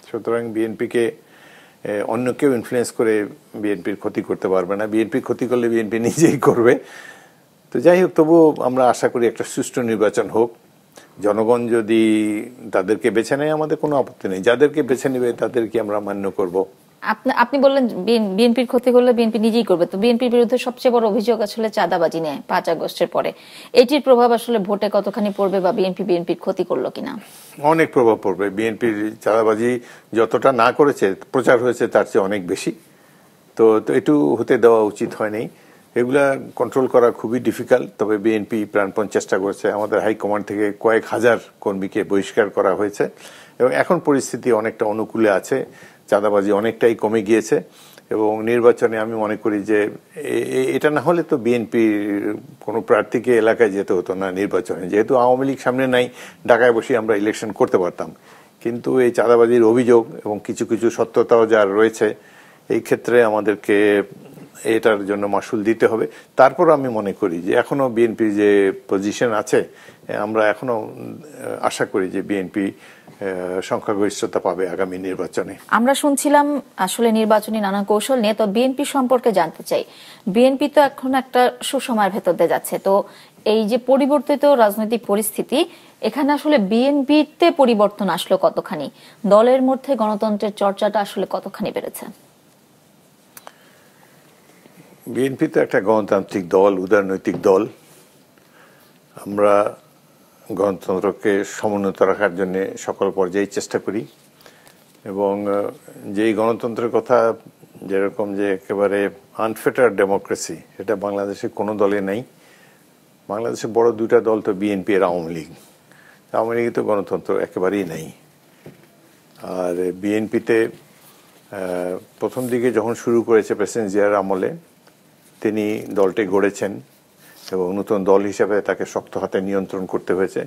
সুতরাং বিএনপিকে অন্য কেউ ইনফ্লুয়েন্স করে বিএনপির ক্ষতি করতে পারবে না। বিএনপি ক্ষতি করলে বিএনপি নিজেই করবে। তো যাই হোক, তবুও আমরা আশা করি একটা সুষ্ঠু নির্বাচন হোক। জনগণ যদি তাদেরকে বেছে নেয় আমাদের কোনো আপত্তি নেই, যাদেরকে বেছে নেবে তাদেরকে আমরা মান্য করব। আপনি বললেন বিএনপির ক্ষতি করলে বিএনপি নিজেই করবে, তো বিএনপির বিরুদ্ধে সবচেয়ে বড় অভিযোগ আসলে চাঁদাবাজি নিয়ে 5 আগস্টের পরে। এটির প্রভাব আসলে ভোটে কতখানি পড়বে বা বিএনপির ক্ষতি করলো কিনা? অনেক প্রভাব পড়বে। বিএনপির চাঁদাবাজি যতটা না করেছে, প্রচার হয়েছে তার চেয়ে অনেক বেশি। তো একটু হতে দেওয়া উচিত হয়নি। এগুলা কন্ট্রোল করা খুবই ডিফিকাল্ট। তবে বিএনপি প্রাণপণ চেষ্টা করছে। আমাদের হাইকমান্ড থেকে কয়েক হাজার কর্মীকে বহিষ্কার করা হয়েছে এবং এখন পরিস্থিতি অনেকটা অনুকূলে আছে। চাঁদাবাজি অনেকটাই কমে গিয়েছে এবং নির্বাচনে আমি মনে করি যে এটা না হলে তো বিএনপির কোনো প্রার্থীকে এলাকায় যেতে হতো না নির্বাচনে। যেহেতু আওয়ামী লীগ সামনে নাই, ঢাকায় বসে আমরা ইলেকশন করতে পারতাম। কিন্তু এই চাঁদাবাজির অভিযোগ এবং কিছু কিছু সত্যতাও যার রয়েছে, এই ক্ষেত্রে আমাদেরকে এটার জন্য মাসুল দিতে হবে। তারপর আমি মনে করি যে এখনো বিএনপির যে পজিশন আছে, আমরা এখনো আশা করি যে বিএনপি সংখ্যাগরিষ্ঠতা পাবে আগামী নির্বাচনে। আমরা শুনছিলাম আসলে নির্বাচনী নানা কৌশল নিয়ে, তো বিএনপি সম্পর্কে জানতে চাই। বিএনপি তো এখন একটা সুসময়ের ভেতর দিয়ে যাচ্ছে, তো এই যে পরিবর্তিত রাজনৈতিক পরিস্থিতি, এখানে আসলে বিএনপিতে পরিবর্তন আসলো কতখানি? দলের মধ্যে গণতন্ত্রের চর্চাটা আসলে কতখানি বেড়েছে? বিএনপি তো একটা গণতান্ত্রিক দল, উদারনৈতিক দল। আমরা গণতন্ত্রকে সমুন্নত রাখার জন্য সকল পর্যায়ে চেষ্টা করি এবং যেই গণতন্ত্রের কথা, যেরকম যে একেবারে আনফেটার ডেমোক্রেসি, এটা বাংলাদেশে কোনো দলে নাই। বাংলাদেশে বড় দুইটা দল তো বিএনপি আর আওয়ামী লীগ। আওয়ামী লীগে তো গণতন্ত্র একেবারেই নাই। আর বিএনপিতে প্রথম দিকে যখন শুরু করেছে প্রেসিডেন্ট জিয়ার আমলে, তিনি দলটি গড়েছেন এবং নতুন দল হিসেবে তাকে শক্ত হাতে নিয়ন্ত্রণ করতে হয়েছে।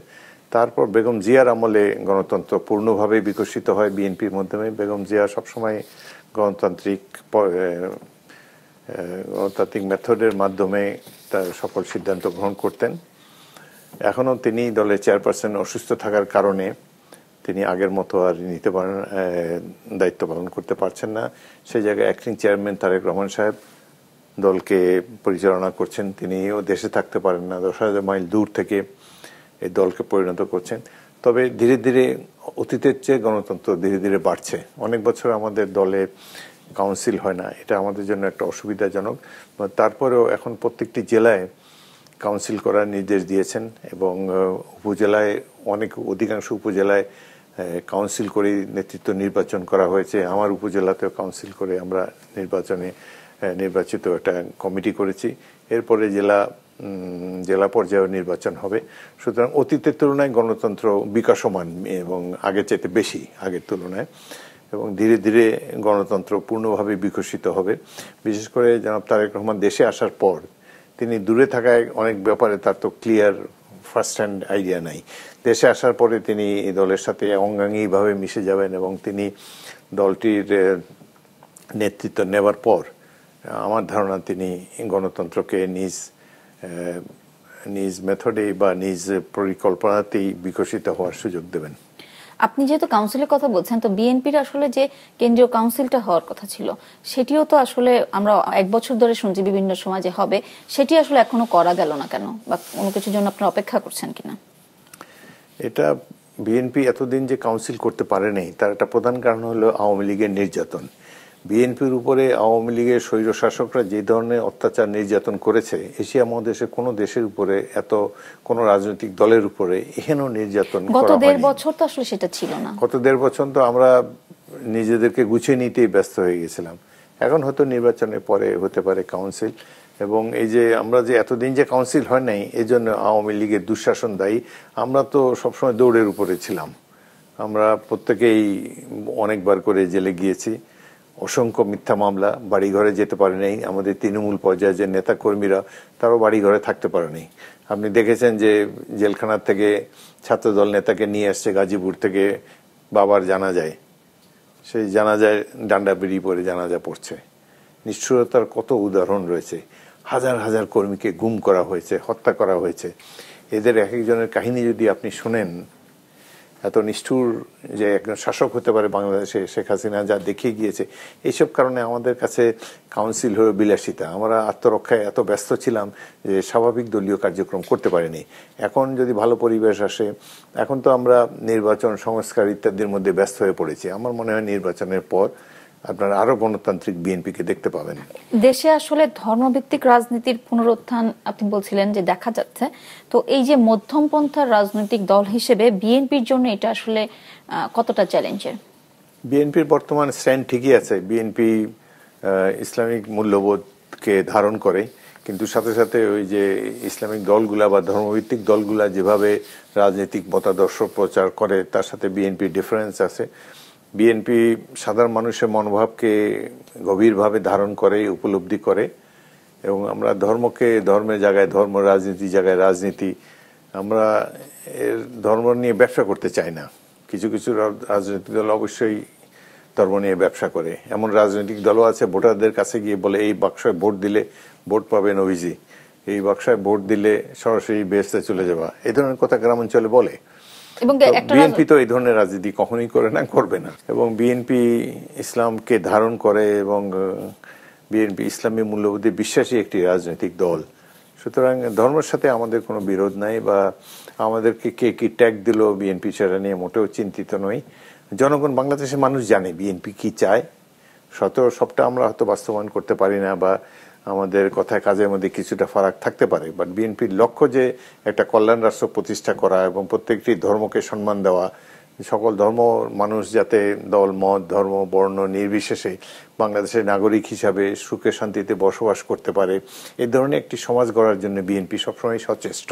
তারপর বেগম জিয়ার আমলে গণতন্ত্র পূর্ণভাবে বিকশিত হয় বিএনপির মাধ্যমে। বেগম জিয়া সবসময় গণতান্ত্রিক মেথডের মাধ্যমে তার সকল সিদ্ধান্ত গ্রহণ করতেন। এখনও তিনি দলের চেয়ারপারসন অসুস্থ থাকার কারণে তিনি আগের মতো আর দায়িত্ব পালন করতে পারছেন না। সেই জায়গায় অ্যাক্টিং চেয়ারম্যান তারেক রহমান সাহেব দলকে পরিচালনা করছেন। তিনিও দেশে থাকতে পারেন না, 10,000 মাইল দূর থেকে এই দলকে পরিণত করছেন। তবে ধীরে ধীরে অতীতের চেয়ে গণতন্ত্র ধীরে ধীরে বাড়ছে। অনেক বছর আমাদের দলে কাউন্সিল হয় না, এটা আমাদের জন্য একটা অসুবিধাজনক। তারপরেও এখন প্রত্যেকটি জেলায় কাউন্সিল করার নির্দেশ দিয়েছেন এবং উপজেলায় অধিকাংশ উপজেলায় কাউন্সিল করে নেতৃত্ব নির্বাচন করা হয়েছে। আমার উপজেলাতেও কাউন্সিল করে আমরা নির্বাচিত একটা কমিটি করেছি। এরপরে জেলা পর্যায়ে নির্বাচন হবে। সুতরাং অতীতের তুলনায় গণতন্ত্র বিকাশমান এবং আগের চাইতে বেশি, আগের তুলনায়, এবং ধীরে ধীরে গণতন্ত্র পূর্ণভাবে বিকশিত হবে। বিশেষ করে জনাব তারেক রহমান দেশে আসার পর তিনি দূরে থাকায় অনেক ব্যাপারে তার তো ক্লিয়ার ফার্স্ট হ্যান্ড আইডিয়া নাই। দেশে আসার পরে তিনি এই দলের সাথে অঙ্গাঙ্গিভাবে মিশে যাবেন এবং তিনি দলটির নেতৃত্ব নেবার পর আমার ধারণা তিনি গণতন্ত্রকে নিজ মেথডে বা নিজ পরিকল্পনাতেই বিকশিত হওয়ার সুযোগ দেবেন। আপনি যেহেতু কাউন্সিলের কথা বলছেন, তো বিএনপির আসলে যে কেন্দ্রীয় কাউন্সিলটা হওয়ার কথা ছিল, সেটিও তো আসলে আমরা 1 বছর ধরে শুনছি বিভিন্ন সময় যে হবে, সেটি আসলে এখনো করা গেল না কেন, বা কোনো কিছুর জন্য আপনারা অপেক্ষা করছেন কিনা? এটা বিএনপি এতদিন যে কাউন্সিল করতে পারেনি, তার একটা প্রধান কারণ হলো আওয়ামী লীগের নির্যাতন। বিএনপির উপরে আওয়ামী লীগের স্বৈরশাসকরা যে ধরনের অত্যাচার নির্যাতন করেছে, এশিয়া মহাদেশের কোনো দেশের উপরে, কোনো রাজনৈতিক দলের উপরে এহেন নির্যাতন গত 1.5 বছর তো আসলে সেটা ছিল না। গত 1.5 বছর তো আমরা নিজেদেরকে গুছিয়ে নিতেই ব্যস্ত হয়ে গেছিলাম। এখন হয়তো নির্বাচনের পরে হতে পারে কাউন্সিল, এবং এই যে আমরা যে এতদিন যে কাউন্সিল হয় নাই, এই জন্য আওয়ামী লীগের দুঃশাসন দায়ী। আমরা তো সবসময় দৌড়ের উপরে ছিলাম, আমরা প্রত্যেকেই অনেকবার করে জেলে গিয়েছি, অসংখ্য মিথ্যা মামলা, বাড়িঘরে যেতে পারে নাই। আমাদের তৃণমূল পর্যায়ে যে নেতা কর্মীরা, তারাও বাড়িঘরে থাকতে পারে নাই। আপনি দেখেছেন যে জেলখানার থেকে ছাত্রদল নেতাকে নিয়ে আসছে গাজীপুর থেকে বাবার জানাজায়, সেই জানাজায় ডান্ডা বেরিয়ে পড়ে জানাজা পড়ছে। নিষ্ঠুরতার কত উদাহরণ রয়েছে। হাজার হাজার কর্মীকে গুম করা হয়েছে, হত্যা করা হয়েছে। এদের এক একজনের কাহিনী যদি আপনি শোনেন, এত নিষ্ঠুর যে একজন শাসক হতে পারে বাংলাদেশে শেখ হাসিনা যা দেখিয়ে গিয়েছে, এইসব কারণে আমাদের কাছে কাউন্সিল হয়ে বিলাসিতা। আমরা আত্মরক্ষায় এত ব্যস্ত ছিলাম যে স্বাভাবিক দলীয় কার্যক্রম করতে পারিনি। এখন যদি ভালো পরিবেশ আসে, এখন তো আমরা নির্বাচন সংস্কার ইত্যাদির মধ্যে ব্যস্ত হয়ে পড়েছি। আমার মনে হয় নির্বাচনের পর আপনারা আরো গণতান্ত্রিক বিএনপিকে দেখতে পাবেন। দেশে আসলে ধর্মভিত্তিক রাজনীতির পুনরুত্থান আপনি বলছিলেন যে দেখা যাচ্ছে, তো এই যে মধ্যমপন্থার রাজনৈতিক দল হিসেবে বিএনপির জন্য এটা আসলে কতটা চ্যালেঞ্জের? বিএনপির বর্তমান স্ট্যান্ড ঠিকই আছে। বিএনপি ইসলামিক মূল্যবোধকে ধারণ করে, কিন্তু সাথে সাথে ওই যে ইসলামিক দলগুলা বা ধর্মভিত্তিক দলগুলা যেভাবে রাজনৈতিক মতাদর্শ প্রচার করে, তার সাথে বিএনপির ডিফারেন্স আছে। বিএনপি সাধারণ মানুষের মনোভাবকে গভীরভাবে ধারণ করে, উপলব্ধি করে, এবং আমরা ধর্মকে ধর্মের জায়গায় ধর্ম, রাজনীতি জায়গায় রাজনীতি। আমরা ধর্ম নিয়ে ব্যবসা করতে চাই না। কিছু কিছু রাজনৈতিক দল অবশ্যই ধর্ম নিয়ে ব্যবসা করে। এমন রাজনৈতিক দলও আছে ভোটারদের কাছে গিয়ে বলে, এই বাক্সয় ভোট দিলে ভোট পাবেন অভিজি, এই বাক্সয় ভোট দিলে সরাসরি বেহেশতে চলে যাবা, এই ধরনের কথা গ্রামাঞ্চলে বলে। বিএনপি তো এই ধরনের রাজনীতি কখনোই করে না, করবে না। এবং বিএনপি ইসলামকে ধারণ করে এবং বিএনপি ইসলামী মূল্যবোধে বিশ্বাসী একটি রাজনৈতিক দল। সুতরাং ধর্মের সাথে আমাদের কোনো বিরোধ নাই, বা আমাদেরকে কে কি ট্যাগ দিল বিএনপি সেটা নিয়ে মোটেও চিন্তিত নই। জনগণ, বাংলাদেশের মানুষ জানে বিএনপি কি চায়। সবটা আমরা হয়তো বাস্তবায়ন করতে পারি না, বা আমাদের কথায় কাজের মধ্যে কিছুটা ফারাক থাকতে পারে, বাট বিএনপির লক্ষ্য যে একটা কল্যাণ রাষ্ট্র প্রতিষ্ঠা করা এবং প্রত্যেকটি ধর্মকে সম্মান দেওয়া, সকল ধর্ম মানুষ যাতে দল মত ধর্ম বর্ণ নির্বিশেষে বাংলাদেশের নাগরিক হিসাবে সুখে শান্তিতে বসবাস করতে পারে, এই ধরনের একটি সমাজ গড়ার জন্য বিএনপি সবসময় সচেষ্ট।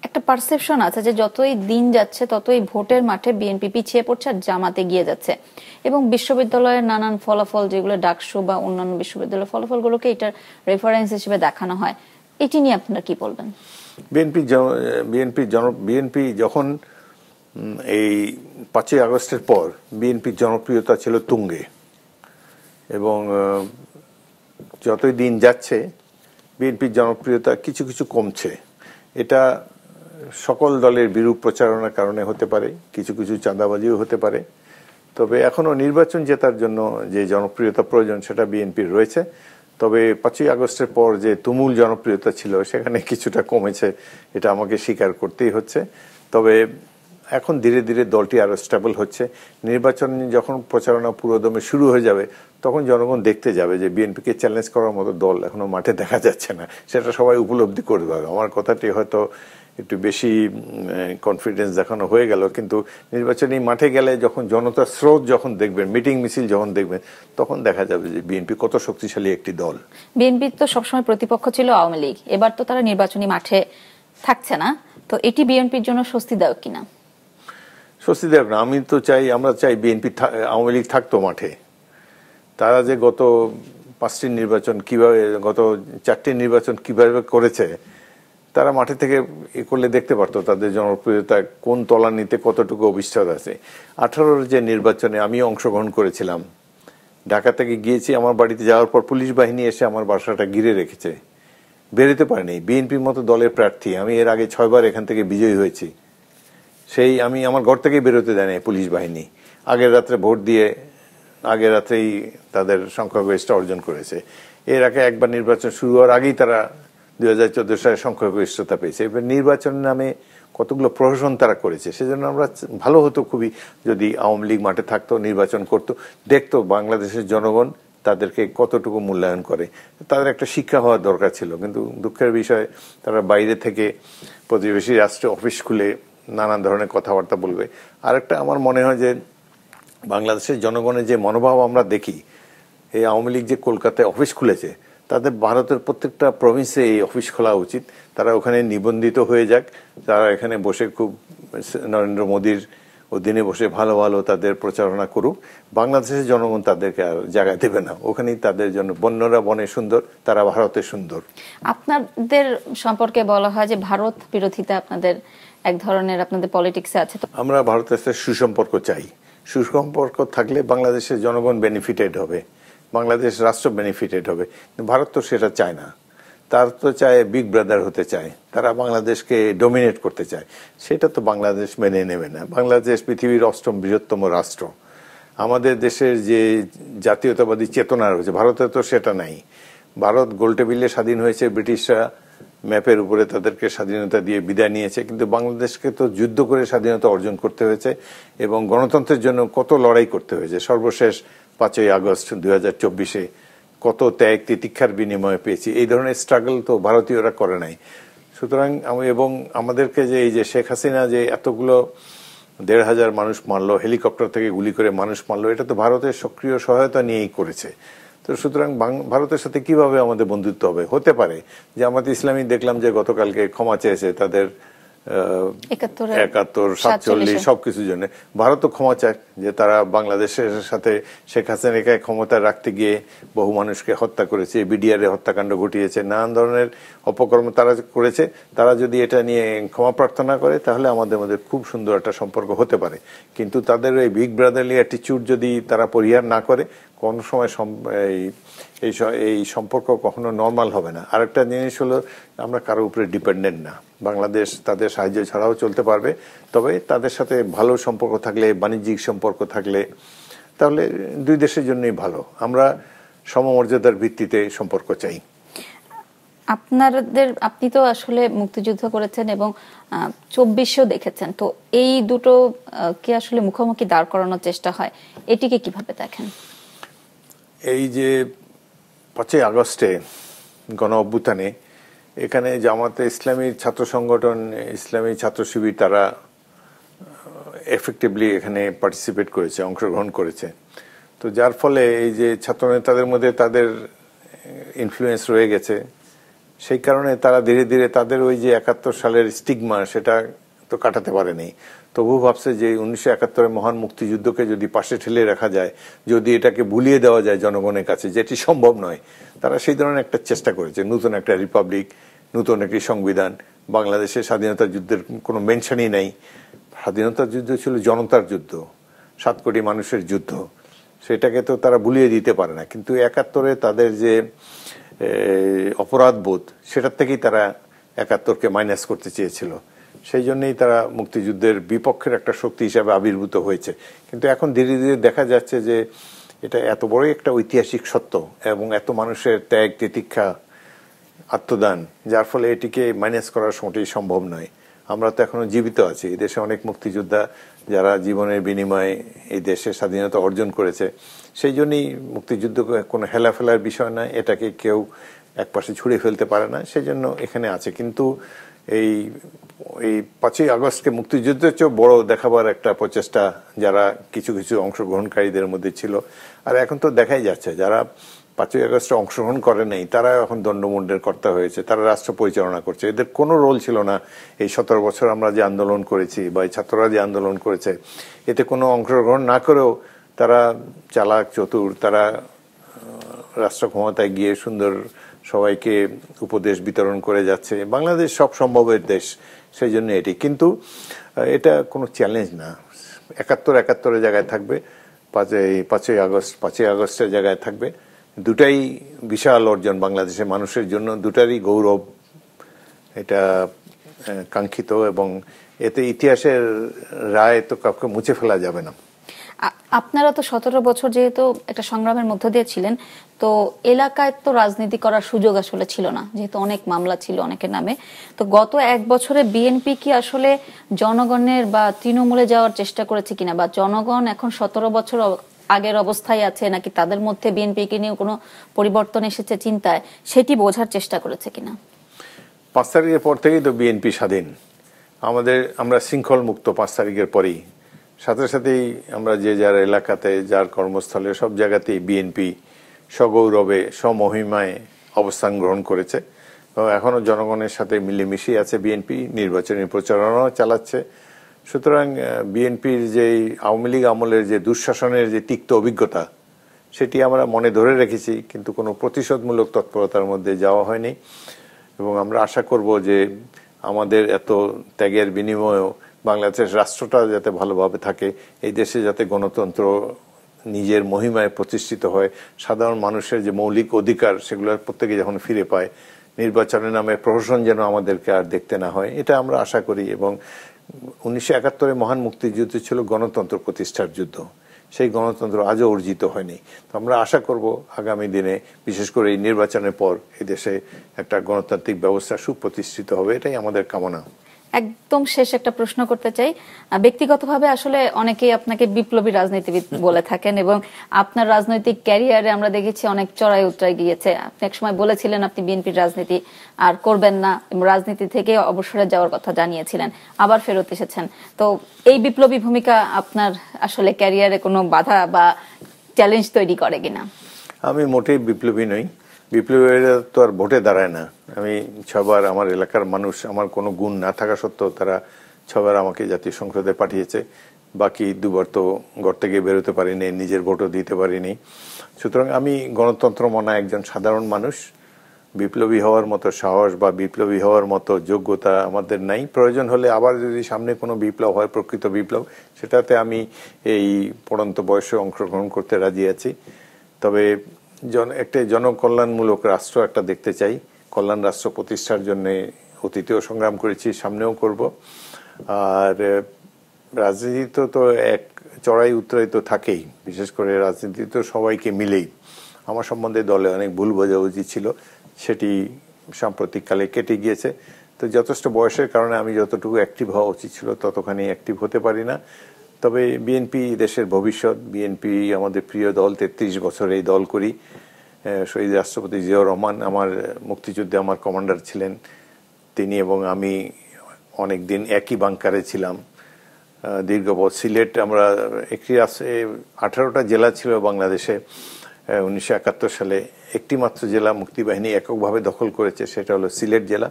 একটা পারসেপশন আছে যে যতই দিন যাচ্ছে ততই ভোটের মাঠে বিএনপি পিছিয়ে পড়ছে আর জামাতে গিয়ে যাচ্ছে, এবং বিশ্ববিদ্যালয়ের নানান ফলাফল যেগুলো ডাকসু বা অন্যান্য বিশ্ববিদ্যালয়ের ফলাফলগুলোকে এটার রেফারেন্স হিসেবে দেখানো হয়। এটি নিয়ে আপনারা কি বলবেন? বিএনপি যখন এই 5ই আগস্টের পর বিএনপির জনপ্রিয়তা ছিল তুঙ্গে, এবং যতই দিন যাচ্ছে বিএনপির জনপ্রিয়তা কিছু কিছু কমছে। এটা সকল দলের বিরূপ প্রচারণার কারণে হতে পারে, কিছু কিছু চাঁদাবাজিও হতে পারে। তবে এখনো নির্বাচন জেতার জন্য যে জনপ্রিয়তা প্রয়োজন সেটা বিএনপির রয়েছে। তবে 5ই আগস্টের পর যে তুমুল জনপ্রিয়তা ছিল সেখানে কিছুটা কমেছে, এটা আমাকে স্বীকার করতেই হচ্ছে। তবে এখন ধীরে ধীরে দলটি আরো স্টেবল হচ্ছে। নির্বাচন যখন প্রচারণা পুরোদমে শুরু হয়ে যাবে, তখন জনগণ দেখতে যাবে যে বিএনপিকে চ্যালেঞ্জ করার মতো দল এখনো মাঠে দেখা যাচ্ছে না, সেটা সবাই উপলব্ধি করতে পারবে। আমার কথাটি হয়তো একটু বেশি কনফিডেন্স দেখানো হয়ে গেল, কিন্তু নির্বাচনী মাঠে গেলে যখন জনতার স্রোত যখন দেখবেন, মিটিং মিছিল যখন দেখবেন, তখন দেখা যাবে যে বিএনপি কত শক্তিশালী একটি দল। বিএনপি তো সবসময় প্রতিপক্ষ ছিল আওয়ামী লীগ, এবার তো তারা নির্বাচনী মাঠে থাকছে না, তো এটি বিএনপির জন্য স্বস্তিদায়ক কিনা? স্বস্তিদায়ক না। আমরা চাই বিএনপি, আওয়ামী লীগ থাকতো মাঠে। তারা যে গত 5টি নির্বাচন কিভাবে, গত 4টি নির্বাচন কিভাবে করেছে, তারা মাঠে থেকে করলে দেখতে পারতো তাদের জনপ্রিয়তা কোন তলানিতে কতটুকু অবিশ্বাস আছে। 18-র যে নির্বাচনে আমি অংশগ্রহণ করেছিলাম, ঢাকা থেকে গিয়েছি, আমার বাড়িতে যাওয়ার পর পুলিশ বাহিনী এসে আমার বাসাটা ঘিরে রেখেছে, বেরোতে পারিনি। বিএনপির মতো দলের প্রার্থী, আমি এর আগে 6 বার এখান থেকে বিজয়ী হয়েছি, আমি আমার ঘর থেকে বেরোতে দেয় না পুলিশ বাহিনী। আগের রাত্রে ভোট দিয়ে আগের রাত্রেই তাদের সংখ্যাগরিষ্ঠতা অর্জন করেছে। এর আগে একবার নির্বাচন শুরু হওয়ার আগেই তারা 2014 সালে সংখ্যাগরিষ্ঠতা পেয়েছে। এবার নির্বাচনের নামে কতগুলো প্রহসন তারা করেছে। সেজন্য আমরা ভালো হতো খুবই যদি আওয়ামী লীগ মাঠে থাকতো, নির্বাচন করতো, দেখতো বাংলাদেশের জনগণ তাদেরকে কতটুকু মূল্যায়ন করে। তাদের একটা শিক্ষা হওয়ার দরকার ছিল। কিন্তু দুঃখের বিষয়, তারা বাইরে থেকে প্রতিবেশী রাষ্ট্রে অফিস খুলে নানান ধরনের কথাবার্তা বলবে। আরেকটা আমার মনে হয় যে বাংলাদেশের জনগণের যে মনোভাব আমরা দেখি, এই আওয়ামী লীগ যে কলকাতায় অফিস খুলেছে, তাদের ভারতের প্রত্যেকটা প্রভিন্সে এই অফিস খোলা উচিত। তারা ওখানে নিবন্ধিত হয়ে যাক, তারা এখানে বসে খুব নরেন্দ্র মোদীর অধীনে বসে ভালো ভালো তাদের প্রচারণা করুক। বাংলাদেশের জনগণ তাদেরকে আর জায়গা দেবে না, ওখানেই তাদের জন্য বন্যরা বনে সুন্দর, তারা ভারতে সুন্দর। আপনাদের সম্পর্কে বলা হয় যে ভারত বিরোধিতা আপনাদের এক ধরনের আপনাদের পলিটিক্সে আছে। তো আমরা ভারতের সাথে সুসম্পর্ক চাই। সুসম্পর্ক থাকলে বাংলাদেশের জনগণ বেনিফিটেড হবে, বাংলাদেশ রাষ্ট্র বেনিফিটেড হবে। ভারত তো সেটা চায় না, তার তো চায় বিগ ব্রাদার হতে চায়, তারা বাংলাদেশকে ডোমিনেট করতে চায়। সেটা তো বাংলাদেশ মেনে নেবে না। বাংলাদেশ পৃথিবীর 8ম বৃহত্তম রাষ্ট্র। আমাদের দেশের যে জাতীয়তাবাদী চেতনা রয়েছে, ভারতে তো সেটা নাই। ভারত গোলটেবিলে স্বাধীন হয়েছে, ব্রিটিশরা ম্যাপের উপরে তাদেরকে স্বাধীনতা দিয়ে বিদায় নিয়েছে, কিন্তু বাংলাদেশকে তো যুদ্ধ করে স্বাধীনতা অর্জন করতে হয়েছে এবং গণতন্ত্রের জন্য কত লড়াই করতে হয়েছে। সর্বশেষ 5ই আগস্ট 2024-এ কত ত্যাগ তিতিক্ষার বিনিময়ে পেয়েছি। এই ধরনের স্ট্রাগল তো ভারতীয়রা করে নাই। সুতরাং এবং আমাদেরকে যে এই যে শেখ হাসিনা যে এতগুলো 1,500 মানুষ মারলো, হেলিকপ্টার থেকে গুলি করে মানুষ মারলো, এটা তো ভারতের সক্রিয় সহায়তা নিয়েই করেছে। তো সুতরাং ভারতের সাথে কিভাবে আমাদের বন্ধুত্ব হবে? হতে পারে যে আমাদের ইসলামী দেখলাম যে গতকালকে ক্ষমা চেয়েছে তাদের 71, 47 সবকিছুর জন্য। ভারতও ক্ষমা চায় যে তারা বাংলাদেশের সাথে শেখ হাসিনাকে ক্ষমতায় রাখতে গিয়ে বহু মানুষকে হত্যা করেছে, বিডিআর হত্যাকাণ্ড ঘটিয়েছে, নানান ধরনের অপকর্ম তারা করেছে। তারা যদি এটা নিয়ে ক্ষমা প্রার্থনা করে তাহলে আমাদের মধ্যে খুব সুন্দর একটা সম্পর্ক হতে পারে। কিন্তু তাদের এই বিগ ব্রাদারলি অ্যাটিটিউড যদি তারা পরিহার না করে, কোন সময় এই সম্পর্ক কখনো নর্মাল হবে না। আরেকটা জিনিস হলো, আমরা কারো উপরে ডিপেন্ডেন্ট না। বাংলাদেশ তাদের সাহায্য ছাড়াও চলতে পারবে, তবে তাদের সাথে ভালো সম্পর্ক থাকলে, বাণিজ্যিক সম্পর্ক থাকলে, তাহলে দুই দেশের জন্যই ভালো। আমরা সমমর্যাদার ভিত্তিতে সম্পর্ক চাই। আপনি তো আসলে মুক্তিযুদ্ধ করেছেন এবং 24-এও দেখেছেন, তো এই দুটো কি আসলে মুখোমুখি দাঁড় করানোর চেষ্টা হয়, এটিকে কিভাবে দেখেন? এই যে 5ই আগস্টে গণ অভ্যুত্থানে এখানে জামাতে ইসলামীর ছাত্র সংগঠন, ইসলামী ছাত্র শিবির, তারা এফেক্টিভলি এখানে পার্টিসিপেট করেছে, অংশগ্রহণ করেছে। তো যার ফলে এই যে ছাত্র নেতাদের মধ্যে তাদের ইনফ্লুয়েন্স রয়ে গেছে, সেই কারণে তারা ধীরে ধীরে তাদের ওই যে 71 সালের স্টিগমা সেটা তো কাটাতে পারেনি। তবু ভাবছে যে 1971-এর মহান মুক্তিযুদ্ধকে যদি পাশে ঠেলে রাখা যায়, যদি এটাকে ভুলিয়ে দেওয়া যায় জনগণের কাছে, যেটি সম্ভব নয়, তারা সেই ধরনের একটা চেষ্টা করেছে। নতুন একটা রিপাবলিক, নতুন একটি সংবিধান। বাংলাদেশের স্বাধীনতা যুদ্ধের কোনো মেনশনই নাই। স্বাধীনতার যুদ্ধ ছিল জনতার যুদ্ধ, 7 কোটি মানুষের যুদ্ধ। সেটাকে তো তারা ভুলিয়ে দিতে পারে না। কিন্তু 71-এ তাদের যে অপরাধ বোধ, সেটার থেকেই তারা 71-কে মাইনাস করতে চেয়েছিল। সেই জন্যই তারা মুক্তিযুদ্ধের বিপক্ষের একটা শক্তি হিসাবে আবির্ভূত হয়েছে। কিন্তু এখন ধীরে ধীরে দেখা যাচ্ছে যে এটা এত বড় একটা ঐতিহাসিক সত্য এবং এত মানুষের ত্যাগ তিতিক্ষা আত্মদান, যার ফলে এটিকে মাইনাস করার মোটেই সম্ভব নয়। আমরা তো এখনো জীবিত আছি। এই দেশে অনেক মুক্তিযোদ্ধা যারা জীবনের বিনিময়ে এই দেশের স্বাধীনতা অর্জন করেছে। সেই জন্যই মুক্তিযুদ্ধ কোনো হেলাফেলার বিষয় নয়, এটাকে কেউ একপাশে ছুঁড়ে ফেলতে পারে না, সেই জন্য এখানে আছে। কিন্তু এই 5ই আগস্টকে মুক্তিযুদ্ধের চেয়েও বড় দেখাবার একটা প্রচেষ্টা যারা কিছু কিছু অংশগ্রহণকারীদের মধ্যে ছিল। আর এখন তো দেখাই যাচ্ছে যারা 5ই আগস্টে অংশগ্রহণ করে নাই তারা এখন দণ্ডমুণ্ডের কর্তা হয়েছে, তারা রাষ্ট্র পরিচালনা করছে। এদের কোনো রোল ছিল না। এই 17 বছর আমরা যে আন্দোলন করেছি বা এই ছাত্ররা যে আন্দোলন করেছে, এতে কোনো অংশগ্রহণ না করেও তারা চালাক চতুর, তারা রাষ্ট্র ক্ষমতায় গিয়ে সুন্দর সবাইকে উপদেশ বিতরণ করে যাচ্ছে। বাংলাদেশ সব সম্ভবের দেশ, সেই জন্য এটি। কিন্তু এটা কোনো চ্যালেঞ্জ না। 71-71-এর জায়গায় থাকবে, 5ই আগস্টের জায়গায় থাকবে। দুটাই বিশাল অর্জন বাংলাদেশের মানুষের জন্য, দুটারই গৌরব। এটা কাঙ্ক্ষিত এবং এতে ইতিহাসের রায় তো কাউকে মুছে ফেলা যাবে না। আপনারা তো 17 বছর যেহেতু একটা সংগ্রামের মধ্য দিয়ে ছিলেন, তো এলাকায় তো রাজনীতি করার সুযোগ আসলে ছিল না, যেহেতু অনেক মামলা ছিল অনেকের নামে। তো গত 1 বছরে বিএনপি কি আসলে জনগণের বা তৃণমূলে যাওয়ার চেষ্টা করেছে কিনা, বা জনগণ এখন 17 বছর আগের অবস্থায় আছে নাকি তাদের মধ্যে বিএনপিকে নিয়ে কোনো পরিবর্তন এসেছে চিন্তায়, সেটি বোঝার চেষ্টা করেছে কিনা? 5 তারিখের পর থেকেই তো বিএনপি স্বাধীন। আমরা শৃঙ্খল মুক্ত 5 তারিখের পরেই। সাথে সাথেই আমরা যে যার এলাকাতে, যার কর্মস্থলে, সব জায়গাতেই বিএনপি সগৌরবে সমহিমায় অবস্থান গ্রহণ করেছে এবং এখনো জনগণের সাথে মিলেমিশেই আছে বিএনপি, নির্বাচনী প্রচারণাও চালাচ্ছে। সুতরাং বিএনপির যে আওয়ামী লীগ আমলের যে দুঃশাসনের যে তিক্ত অভিজ্ঞতা সেটি আমরা মনে ধরে রেখেছি, কিন্তু কোনো প্রতিশোধমূলক তৎপরতার মধ্যে যাওয়া হয়নি। এবং আমরা আশা করব যে আমাদের এত ত্যাগের বিনিময়েও বাংলাদেশ রাষ্ট্রটা যাতে ভালোভাবে থাকে, এই দেশে যাতে গণতন্ত্র নিজের মহিমায় প্রতিষ্ঠিত হয়, সাধারণ মানুষের যে মৌলিক অধিকার সেগুলোর প্রত্যেকে যখন ফিরে পায়, নির্বাচনের নামে প্রহসন যেন আমাদেরকে আর দেখতে না হয়, এটা আমরা আশা করি। এবং 1971 মহান মুক্তিযুদ্ধ ছিল গণতন্ত্র প্রতিষ্ঠার যুদ্ধ, সেই গণতন্ত্র আজও অর্জিত হয়নি। তো আমরা আশা করব আগামী দিনে, বিশেষ করে এই নির্বাচনের পর, এই দেশে একটা গণতান্ত্রিক ব্যবস্থা সুপ্রতিষ্ঠিত হবে, এটাই আমাদের কামনা। একদম শেষ একটা প্রশ্ন করতে চাই। ব্যক্তিগতভাবে আসলে অনেকেই আপনাকে বিপ্লবী রাজনীতিবিদ বলে থাকেন এবং আপনার রাজনৈতিক ক্যারিয়ারে আমরা দেখেছি অনেক চড়াই উতরাই গিয়েছে। আপনি এক সময় বলেছিলেন আপনি বিএনপির রাজনীতি আর করবেন না, রাজনীতি থেকে অবসরে যাওয়ার কথা জানিয়েছিলেন, আবার ফেরত এসেছেন। তো এই বিপ্লবী ভূমিকা আপনার আসলে ক্যারিয়ারে কোনো বাধা বা চ্যালেঞ্জ তৈরি করে কিনা? আমি মোটেই বিপ্লবী নই। বিপ্লবীরা তো আর ভোটে দাঁড়ায় না। আমি ছবার, আমার এলাকার মানুষ, আমার কোনো গুণ না থাকা সত্ত্বেও তারা ছবার আমাকে জাতীয় সংসদে পাঠিয়েছে। বাকি দুবার তো ঘর থেকে বেরোতে পারিনি, নিজের ভোটও দিতে পারিনি। সুতরাং আমি গণতন্ত্র মানা একজন সাধারণ মানুষ। বিপ্লবী হওয়ার মতো সাহস বা বিপ্লবী হওয়ার মতো যোগ্যতা আমাদের নাই। প্রয়োজন হলে আবার যদি সামনে কোনো বিপ্লব হয়, প্রকৃত বিপ্লব, সেটাতে আমি এই পড়ন্ত বয়সে অংশগ্রহণ করতে রাজি আছি। তবে একটা জনকল্যাণমূলক রাষ্ট্র একটা দেখতে চাই। কল্যাণ রাষ্ট্র প্রতিষ্ঠার জন্য অতীতেও সংগ্রাম করেছি, সামনেও করব। আর রাজনীতি তো এক চড়াই উতরাই তো থাকেই, বিশেষ করে রাজনীতি তো সবাইকে মিলেই। আমার সম্বন্ধে দলে অনেক ভুল বোঝাবুঝি ছিল, সেটি সাম্প্রতিককালে কেটে গিয়েছে। তো যথেষ্ট বয়সের কারণে আমি যতটুকু অ্যাক্টিভ হওয়া উচিত ছিল ততখানি অ্যাক্টিভ হতে পারি না। তবে বিএনপি দেশের ভবিষ্যৎ, বিএনপি আমাদের প্রিয় দল, 33 বছর এই দল করি। শহীদ রাষ্ট্রপতি জিয়াউর রহমান আমার মুক্তিযুদ্ধে আমার কমান্ডার ছিলেন, তিনি এবং আমি অনেক দিন একই বাংকারে ছিলাম দীর্ঘপথ। সিলেট, আমরা 18টা জেলা ছিল বাংলাদেশে 1971 সালে। একটি মাত্র জেলা মুক্তিবাহিনী এককভাবে দখল করেছে, সেটা হলো সিলেট জেলা।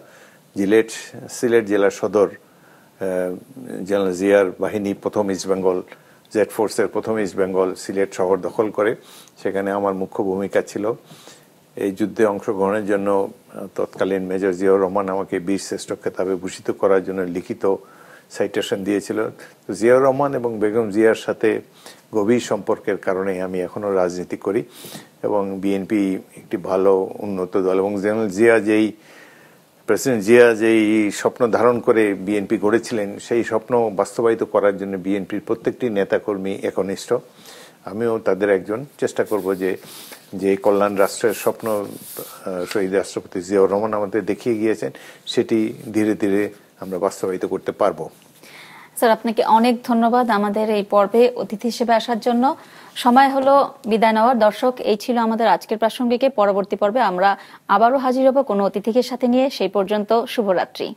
সিলেট জেলার সদর জেনারেল জিয়ার বাহিনী প্রথম ইস্ট বেঙ্গল, জেড ফোর্সের প্রথম ইস্ট বেঙ্গল সিলেট শহর দখল করে। সেখানে আমার মুখ্য ভূমিকা ছিল। এই যুদ্ধে অংশগ্রহণের জন্য তৎকালীন মেজর জিয়াউর রহমান আমাকে বীর শ্রেষ্ঠ খেতাবে ভূষিত করার জন্য লিখিত সাইটেশন দিয়েছিল। তো জিয়াউর রহমান এবং বেগম জিয়ার সাথে গভীর সম্পর্কের কারণে আমি এখনো রাজনীতি করি এবং বিএনপি একটি ভালো উন্নত দল। এবং জেনারেল প্রেসিডেন্ট জিয়া যেই স্বপ্ন ধারণ করে বিএনপি গড়েছিলেন, সেই স্বপ্ন বাস্তবায়িত করার জন্য বিএনপির প্রত্যেকটি নেতাকর্মী একনিষ্ঠ। আমিও তাদের একজন। চেষ্টা করব যে কল্যাণ রাষ্ট্রের স্বপ্ন শহীদ রাষ্ট্রপতি জিয়াউর রহমান আমাদের দেখিয়ে গিয়েছেন, সেটি ধীরে ধীরে আমরা বাস্তবায়িত করতে পারবো। স্যার, আপনাকে অনেক ধন্যবাদ আমাদের এই পর্বে অতিথি হিসেবে আসার জন্য। সময় হলো বিদায় নেওয়ার। দর্শক, এই ছিল আমাদের আজকের প্রাসঙ্গিকে। পরবর্তী পর্বে আমরা আবারও হাজির হব কোনো অতিথিকে সাথে নিয়ে। সেই পর্যন্ত শুভরাত্রি।